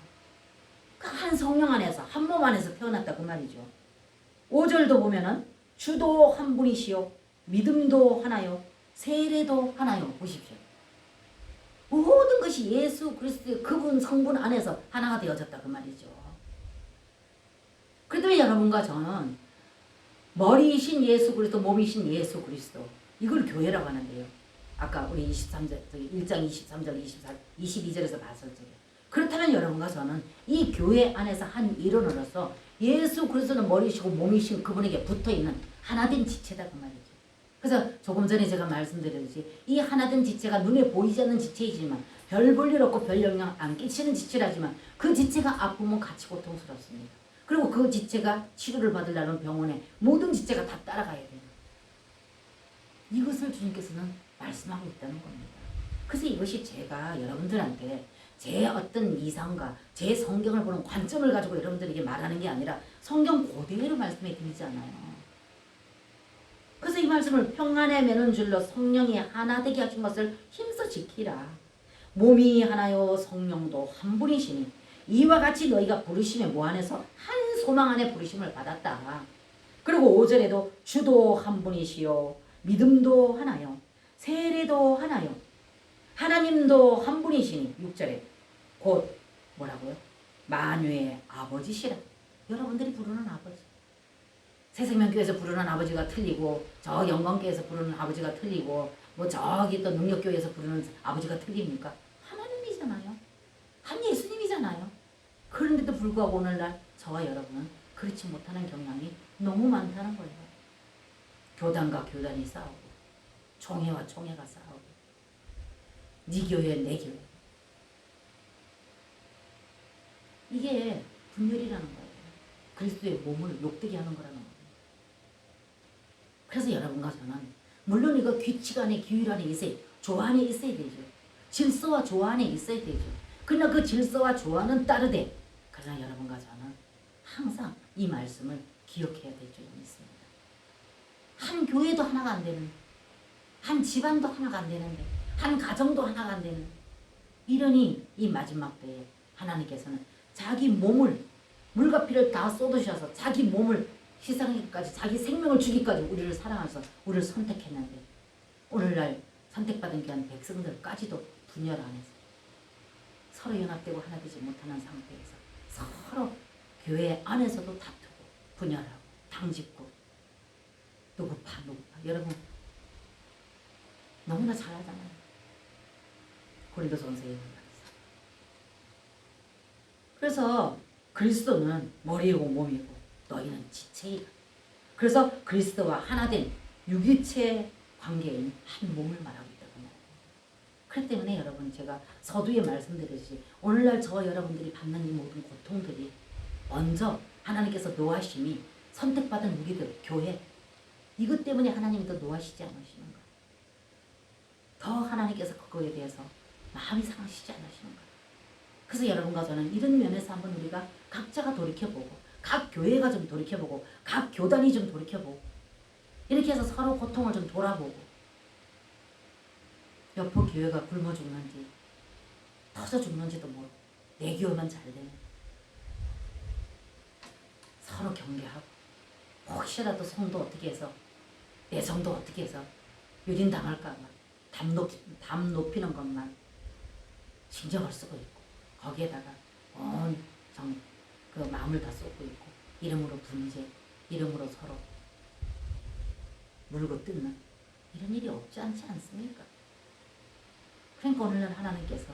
그 한 성령 안에서 한 몸 안에서 태어났다 그 말이죠. 5절도 보면은 주도 한 분이시요 믿음도 하나요 세례도 하나요. 보십시오. 모든 것이 예수 그리스도의 그분 성분 안에서 하나가 되어졌다 그 말이죠. 그래도 여러분과 저는 머리이신 예수 그리스도 몸이신 예수 그리스도 이걸 교회라고 하는데요. 아까 우리 23절 1장 23절 24, 22절에서 봤을 적에 그렇다면 여러분과 저는 이 교회 안에서 한 일원으로서 예수 그리스도는 머리시고 몸이신 그분에게 붙어있는 하나된 지체다 그 말이죠. 그래서 조금 전에 제가 말씀드렸듯이 이 하나된 지체가 눈에 보이지 않는 지체이지만 별 볼 일 없고 별 영향 안 끼치는 지체라지만 그 지체가 아프면 같이 고통스럽습니다. 그리고 그 지체가 치료를 받으려는 병원에 모든 지체가 다 따라가야 돼요. 이것을 주님께서는 말씀하고 있다는 겁니다. 그래서 이것이 제가 여러분들한테 제 어떤 이상과 제 성경을 보는 관점을 가지고 여러분들에게 말하는 게 아니라 성경 그대로 말씀해 드리잖아요. 그래서 이 말씀을 평안에 매는 줄로 성령이 하나 되게 하신 것을 힘써 지키라. 몸이 하나요 성령도 한 분이시니 이와 같이 너희가 부르심에 뭐 안에서 한 소망 안에 부르심을 받았다. 그리고 5절에도 주도 한 분이시요 믿음도 하나요 세례도 하나요 하나님도 한 분이시니 6절에 곧 뭐라고요? 만유의 아버지시라. 여러분들이 부르는 아버지. 새생명교회에서 부르는 아버지가 틀리고 저 영광교회에서 부르는 아버지가 틀리고 뭐 저기 또 능력교회에서 부르는 아버지가 틀립니까? 하나님이잖아요. 한 예수님이잖아요. 그런데도 불구하고 오늘날 저와 여러분은 그렇지 못하는 경향이 너무 많다는 거예요. 교단과 교단이 싸우고 총회와 총회가 싸우고 네 교회 내 교회 이게 분열이라는 거예요. 그리스도의 몸을 욕되게 하는 거라는 거예요. 그래서 여러분과 저는 물론 이거 규칙 안에 규율 안에 있어야 조 안에 있어야 되죠. 질서와 조 안에 있어야 되죠. 그러나 그 질서와 조 안은 따르되 그러나 여러분과 저는 항상 이 말씀을 기억해야 될 줄로 믿습니다. 한 교회도 하나가 안 되는 한 집안도 하나가 안 되는데 한 가정도 하나가 안 되는 이러니 이 마지막 때에 하나님께서는 자기 몸을 물과 피를 다 쏟으셔서 자기 몸을 희생하기까지 자기 생명을 주기까지 우리를 사랑하셔서 우리를 선택했는데 오늘날 선택받은 귀한 백성들까지도 분열 안에서 서로 연합되고 하나 되지 못하는 상태에서 서로 교회 안에서도 다투고 분열하고 당짓고 누구 파 여러분 너무나 잘 알잖아요. 고린도전서 2장. 그래서 그리스도는 머리이고 몸이고 너희는 지체이다. 그래서 그리스도와 하나된 유기체 관계인 한 몸을 말하고 있다고 말해요. 그렇기 때문에 여러분 제가 서두에 말씀드렸듯이 오늘날 저와 여러분들이 받는 이 모든 고통들이 먼저 하나님께서 노하심이 선택받은 우리들 교회 이것 때문에 하나님이 더 노하시지 않으시는가. 더 하나님께서 그거에 대해서 마음이 상하시지 않으시는가. 그래서 여러분과 저는 이런 면에서 한번 우리가 각자가 돌이켜보고 각 교회가 좀 돌이켜보고 각 교단이 좀 돌이켜보고 이렇게 해서 서로 고통을 좀 돌아보고 여포 교회가 굶어 죽는지 터져 죽는지도 모르고 내 교회만 잘 되는 서로 경계하고 혹시라도 성도 어떻게 해서 내 성도 어떻게 해서 유린당할까 담 높이는 것만 신경을 쓰고 있고 거기에다가 그 마음을 다 쏟고 있고 이름으로 분재, 이름으로 서로 물고 뜯는 이런 일이 없지 않지 않습니까? 그러니까 오늘날 하나님께서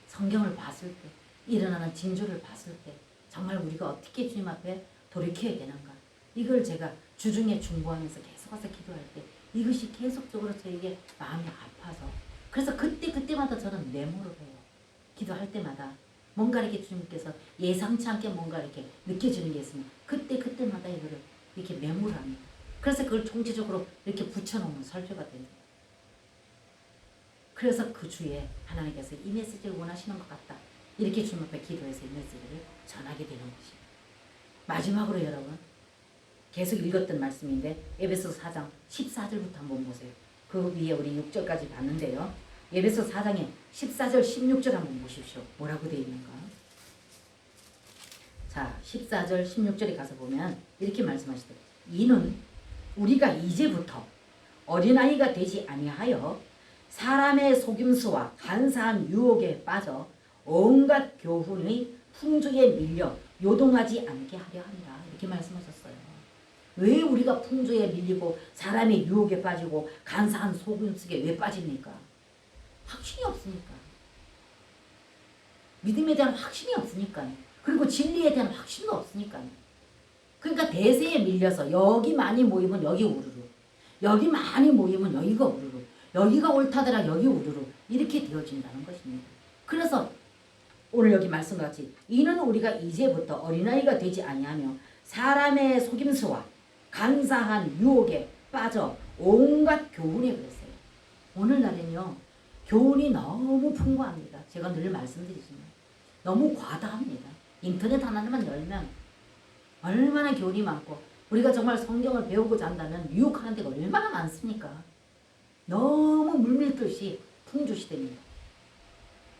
성경을 봤을 때 일어나는 징조를 봤을 때 정말 우리가 어떻게 주님 앞에 돌이켜야 되는가. 이걸 제가 주중에 중보하면서 계속 와서 기도할 때 이것이 계속적으로 저에게 마음이 아파서 그래서 그때마다 저는 메모를 해요. 기도할 때마다 뭔가 이렇게 주님께서 예상치 않게 뭔가 이렇게 느껴지는 게 있으면 그때마다 이거를 이렇게 메모를 합니다. 그래서 그걸 총체적으로 이렇게 붙여놓으면 설교가 됩니다. 그래서 그 주에 하나님께서 이 메시지를 원하시는 것 같다. 이렇게 주님 앞에 기도해서 이 메시지를 전하게 되는 것입니다. 마지막으로 여러분 계속 읽었던 말씀인데 에베소 4장 14절부터 한번 보세요. 그 위에 우리 6절까지 봤는데요. 에베소 4장에 14절 16절 한번 보십시오. 뭐라고 되어 있는가. 자 14절 16절에 가서 보면 이렇게 말씀하시더라고요. 이는 우리가 이제부터 어린아이가 되지 아니하여 사람의 속임수와 간사한 유혹에 빠져 온갖 교훈의 풍조에 밀려 요동하지 않게 하려 한다. 이렇게 말씀하셨어요. 왜 우리가 풍조에 밀리고 사람의 유혹에 빠지고 간사한 속임수에 왜 빠집니까? 확신이 없으니까. 믿음에 대한 확신이 없으니까. 그리고 진리에 대한 확신도 없으니까. 그러니까 대세에 밀려서 여기 많이 모이면 여기 우르르, 여기 많이 모이면 여기가 우르르, 여기가 옳다더라 여기 우르르 이렇게 되어진다는 것입니다. 그래서 오늘 여기 말씀과 같이 이는 우리가 이제부터 어린아이가 되지 아니하며 사람의 속임수와 간사한 유혹에 빠져 온갖 교훈에 그랬어요. 오늘날은요 교훈이 너무 풍부합니다. 제가 늘 말씀드리지만 너무 과다합니다. 인터넷 하나만 열면 얼마나 교훈이 많고 우리가 정말 성경을 배우고자 한다면 유혹하는 데가 얼마나 많습니까? 너무 물밀듯이 풍조시됩니다.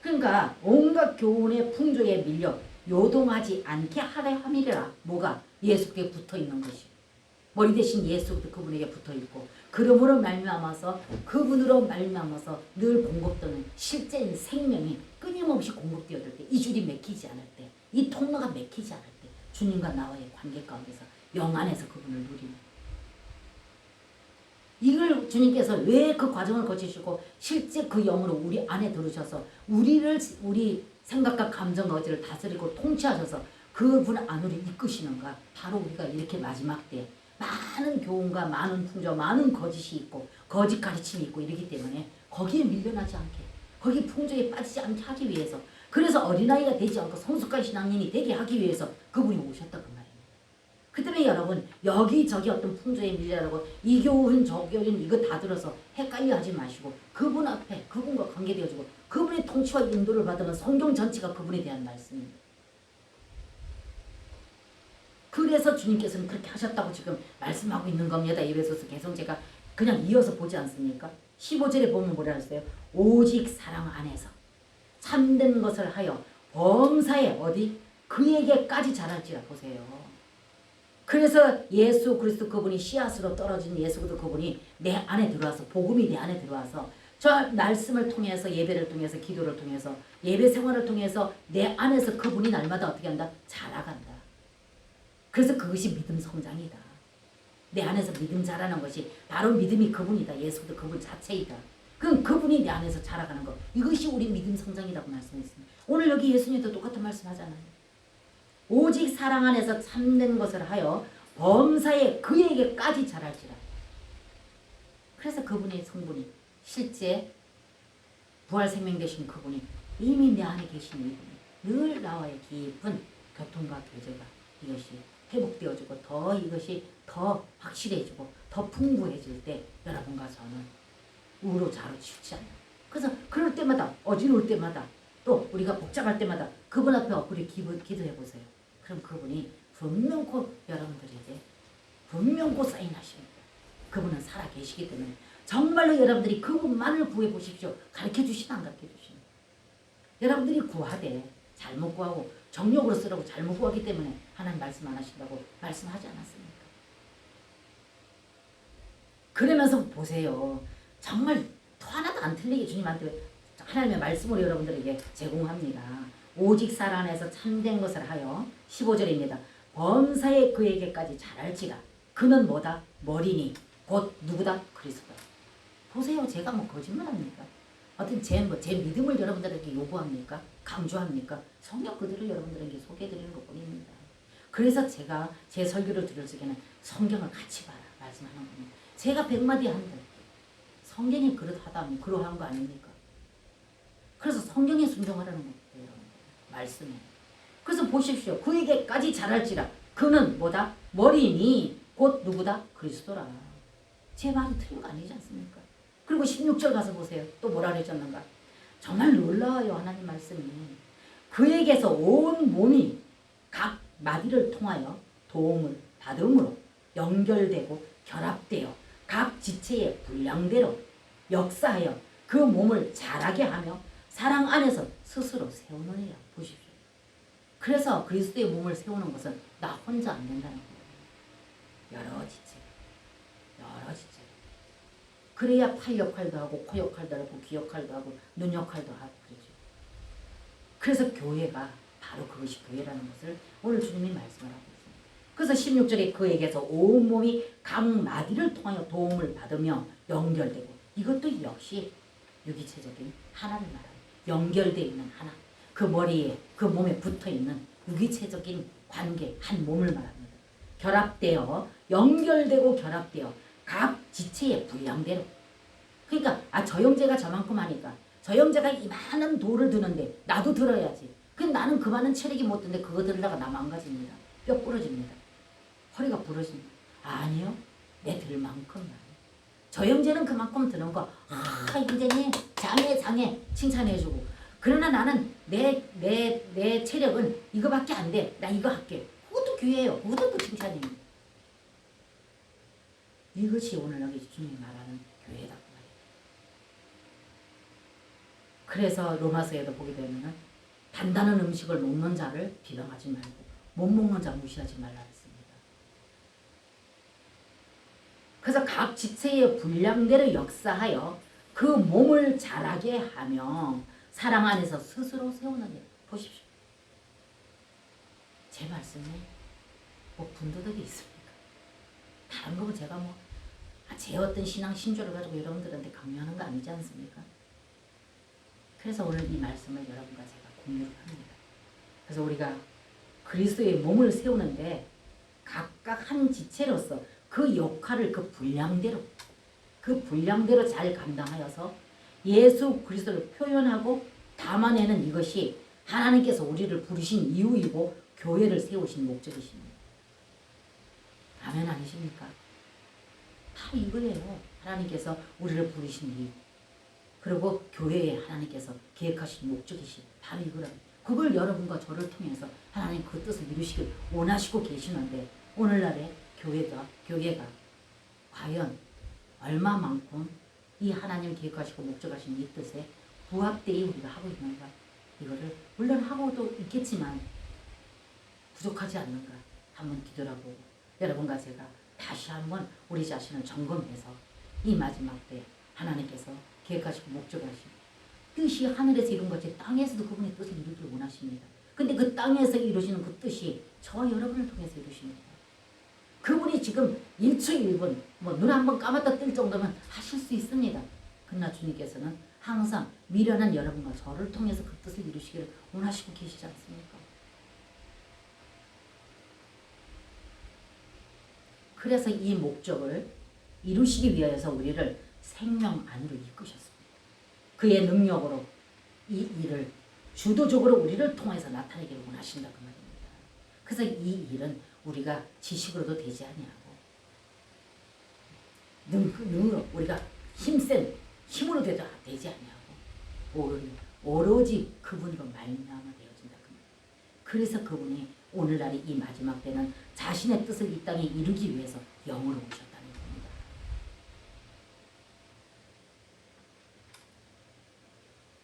그러니까 온갖 교훈의 풍조에 밀려 요동하지 않게 하려 함이라. 뭐가? 예수께 붙어있는 것이. 머리 대신 예수 그분에게 붙어있고 그러므로 말미암아서 그분으로 말미암아서 늘 공급되는 실제인 생명이 끊임없이 공급되어질 때 이 줄이 맥히지 않을 때 이 통로가 맥히지 않을 때 주님과 나와의 관계 가운데서 영 안에서 그분을 누리는 이걸 주님께서 왜 그 과정을 거치시고 실제 그 영으로 우리 안에 들으셔서 우리 생각과 감정과 의지를 다스리고 통치하셔서 그분 안으로 이끄시는가. 바로 우리가 이렇게 마지막 때 많은 교훈과 많은 풍조 많은 거짓이 있고 거짓 가르침이 있고 이러기 때문에 거기에 밀려나지 않게 거기 풍조에 빠지지 않게 하기 위해서 그래서 어린아이가 되지 않고 성숙한 신앙인이 되게 하기 위해서 그분이 오셨다 그 말입니다. 그 때문에 여러분 여기저기 어떤 풍조에 밀려라고 이 교훈 저 교훈 이거 다 들어서 헷갈려 하지 마시고 그분 앞에 그분과 관계되어지고 그분의 통치와 인도를 받으면 성경 전체가 그분에 대한 말씀입니다. 그래서 주님께서는 그렇게 하셨다고 지금 말씀하고 있는 겁니다. 에베소서 계속 제가 그냥 이어서 보지 않습니까? 15절에 보면 뭐라 했어요? 오직 사랑 안에서 참된 것을 하여 범사에 어디 그에게까지 자랄지라. 보세요. 그래서 예수 그리스도 그분이 씨앗으로 떨어진 예수 그리스도 그분이 내 안에 들어와서 복음이 내 안에 들어와서 저 말씀을 통해서 예배를 통해서 기도를 통해서 예배 생활을 통해서 내 안에서 그분이 날마다 어떻게 한다? 자라간다. 그래서 그것이 믿음 성장이다. 내 안에서 믿음 자라는 것이 바로 믿음이 그분이다. 예수도 그분 자체이다. 그럼 그분이 내 안에서 자라가는 것. 이것이 우리 믿음 성장이라고 말씀했습니다. 오늘 여기 예수님도 똑같은 말씀하잖아요. 오직 사랑 안에서 참된 것을 하여 범사에 그에게까지 자랄지라. 그래서 그분의 성분이 실제 부활생명 되신 그분이 이미 내 안에 계신 이분이 늘 나와의 깊은 교통과 교제가 이것이 회복되어지고 더 이것이 더 확실해지고 더 풍부해질 때 여러분과 저는 우로 좌로 치우치 않아요. 그래서 그럴 때마다 어지러울 때마다 또 우리가 복잡할 때마다 그분 앞에 엎드려 기도해 보세요. 그럼 그분이 분명코 여러분들에게 분명코 사인하십니다. 그분은 살아 계시기 때문에 정말로 여러분들이 그분만을 구해 보십시오. 가르쳐 주시나 안 가르쳐 주시나. 여러분들이 구하되 잘못 구하고 정욕으로 쓰라고 잘못 구하기 때문에 하나님 말씀 안 하신다고 말씀하지 않았습니까? 그러면서 보세요. 정말 또 하나도 안 틀리게 주님한테 하나님의 말씀으로 여러분들에게 제공합니다. 오직 사랑 안에서 참된 것을 하여 15절입니다. 범사에 그에게까지 자랄지라. 그는 뭐다? 머리니 곧 누구다? 그리스도다. 보세요. 제가 뭐 거짓말합니까? 어떤 제 믿음을 여러분들에게 요구합니까? 강조합니까? 성경 그대로 여러분들에게 소개해드리는 것뿐입니다. 그래서 제가 제 설교를 들을 적에는 성경을 같이 봐라 말씀하는 겁니다. 제가 100마디 한들 성경이 그렇다면 그러한 거 아닙니까? 그래서 성경에 순종하라는 거예요. 말씀에. 그래서 보십시오. 그에게까지 잘할지라 그는 뭐다? 머리니 곧 누구다? 그리스도라. 제 말이 틀린 거 아니지 않습니까? 그리고 16절 가서 보세요. 또 뭐라 그러셨는가? 정말 놀라워요. 하나님 말씀이. 그에게서 온 몸이 각 마디를 통하여 도움을 받음으로 연결되고 결합되어 각 지체의 분량대로 역사하여 그 몸을 자라게 하며 사랑 안에서 스스로 세우느니라. 보십시오. 그래서 그리스도의 몸을 세우는 것은 나 혼자 안 된다는 거예요. 여러 지체. 그래야 팔 역할도 하고 코 역할도 하고 귀 역할도 하고 눈 역할도 하고 그러죠. 그래서 교회가 바로 그것이 교회라는 것을 오늘 주님이 말씀을 하고 있습니다. 그래서 16절에 그에게서 온몸이 각 마디를 통하여 도움을 받으며 연결되고 이것도 역시 유기체적인 하나를 말합니다. 연결되어 있는 하나. 그 머리에 그 몸에 붙어있는 유기체적인 관계 한 몸을 말합니다. 결합되어 연결되고 결합되어 각 지체의 분량대로. 그러니까 저 형제가 저만큼 하니까 저 형제가 이만한 돌을 드는데 나도 들어야지. 근데 나는 그만한 체력이 못 드는데 그거 들다가 나 망가집니다. 뼈 부러집니다. 허리가 부러집니다. 아니요. 내 들 만큼. 저 형제는 그만큼 드는 거 형제님 장해 칭찬해주고 그러나 나는 내 체력은 이거밖에 안 돼. 나 이거 할게. 그것도 기회예요. 그것도 칭찬입니다. 이것이 오늘 여기 주님이 말하는 교회다. 그래서 로마서에도 보게 되면 단단한 음식을 먹는 자를 비방하지 말고 못 먹는 자 무시하지 말라 했습니다. 그래서 각 지체의 분량대로 역사하여 그 몸을 자라게 하며 사랑 안에서 스스로 세우는 일. 보십시오. 제 말씀에 뭐 분도덕이 있습니까? 다른 거 제가 제 어떤 신앙 신조를 가지고 여러분들한테 강요하는 거 아니지 않습니까? 그래서 오늘 이 말씀을 여러분과 제가 공유를 합니다. 그래서 우리가 그리스도의 몸을 세우는데 각각 한 지체로서 그 역할을 그 분량대로 잘 감당하여서 예수 그리스도를 표현하고 담아내는 이것이 하나님께서 우리를 부르신 이유이고 교회를 세우신 목적이십니다. 아멘 아니십니까? 바로 이거예요. 하나님께서 우리를 부르신 이유. 그리고 교회에 하나님께서 계획하신 목적이시 바로 이거라. 그걸 여러분과 저를 통해서 하나님 그 뜻을 이루시길 원하시고 계시는데 오늘날의 교회가 과연 얼마만큼 이 하나님 계획하시고 목적하신 이 뜻에 부합되이 우리가 하고 있는가. 이거를 물론 하고도 있겠지만 부족하지 않는가 한번 뒤돌아보고 여러분과 제가 다시 한번 우리 자신을 점검해서 이 마지막 때 하나님께서 계획하시고 목적하신 뜻이 하늘에서 이룬 것이 땅에서도 그분의 뜻을 이루기를 원하십니다. 근데 그 땅에서 이루시는 그 뜻이 저와 여러분을 통해서 이루십니다. 그분이 지금 1초 1분 눈 한 번 감았다 뜰 정도면 하실 수 있습니다. 그러나 주님께서는 항상 미련한 여러분과 저를 통해서 그 뜻을 이루시기를 원하시고 계시지 않습니까? 그래서 이 목적을 이루시기 위하여서 우리를 생명 안으로 이끄셨습니다. 그의 능력으로 이 일을 주도적으로 우리를 통해서 나타내기를 원하신다 그 말입니다. 그래서 이 일은 우리가 지식으로도 되지 아니하고 능으로 우리가 힘센 힘으로 되지 아니하고 오로지 그분으로 말미암아 되어진다 그 말입니다. 그래서 그분이 오늘날의 이 마지막 때는 자신의 뜻을 이 땅에 이루기 위해서 영으로 오셨다는 겁니다.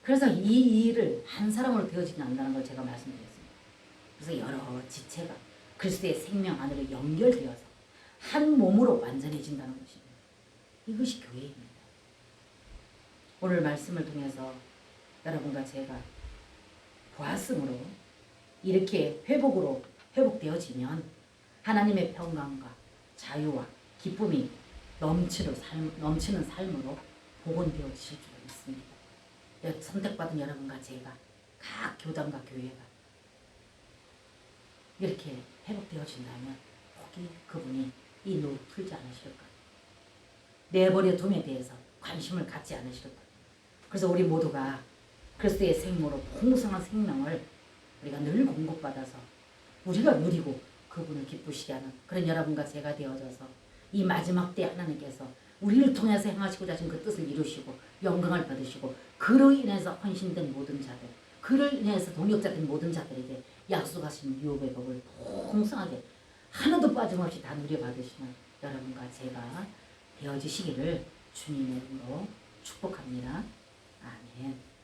그래서 이 일을 한 사람으로 되어지지 않는다는 걸 제가 말씀드렸습니다. 그래서 여러 지체가 그리스도의 생명 안으로 연결되어서 한 몸으로 완전해진다는 것입니다. 이것이 교회입니다. 오늘 말씀을 통해서 여러분과 제가 보았으므로 이렇게 회복되어지면 하나님의 평강과 자유와 기쁨이 넘치는 삶으로 복원되어지실 줄 믿습니다. 선택받은 여러분과 제가 각 교단과 교회가 이렇게 회복되어진다면 혹이 그분이 이 노를 풀지 않으실까? 내버려 둠에 대해서 관심을 갖지 않으실까? 그래서 우리 모두가 그리스도의 생명으로 풍성한 생명을 우리가 늘 공급받아서 우리가 누리고 그분을 기쁘시게 하는 그런 여러분과 제가 되어져서 이 마지막 때 하나님께서 우리를 통해서 행하시고자 하신 그 뜻을 이루시고 영광을 받으시고 그로 인해서 헌신된 모든 자들, 그를 인해서 동역자된 모든 자들에게 약속하신 유업의 복을 풍성하게 하나도 빠짐없이 다 누려받으시는 여러분과 제가 되어지시기를 주님의 이름으로 축복합니다. 아멘.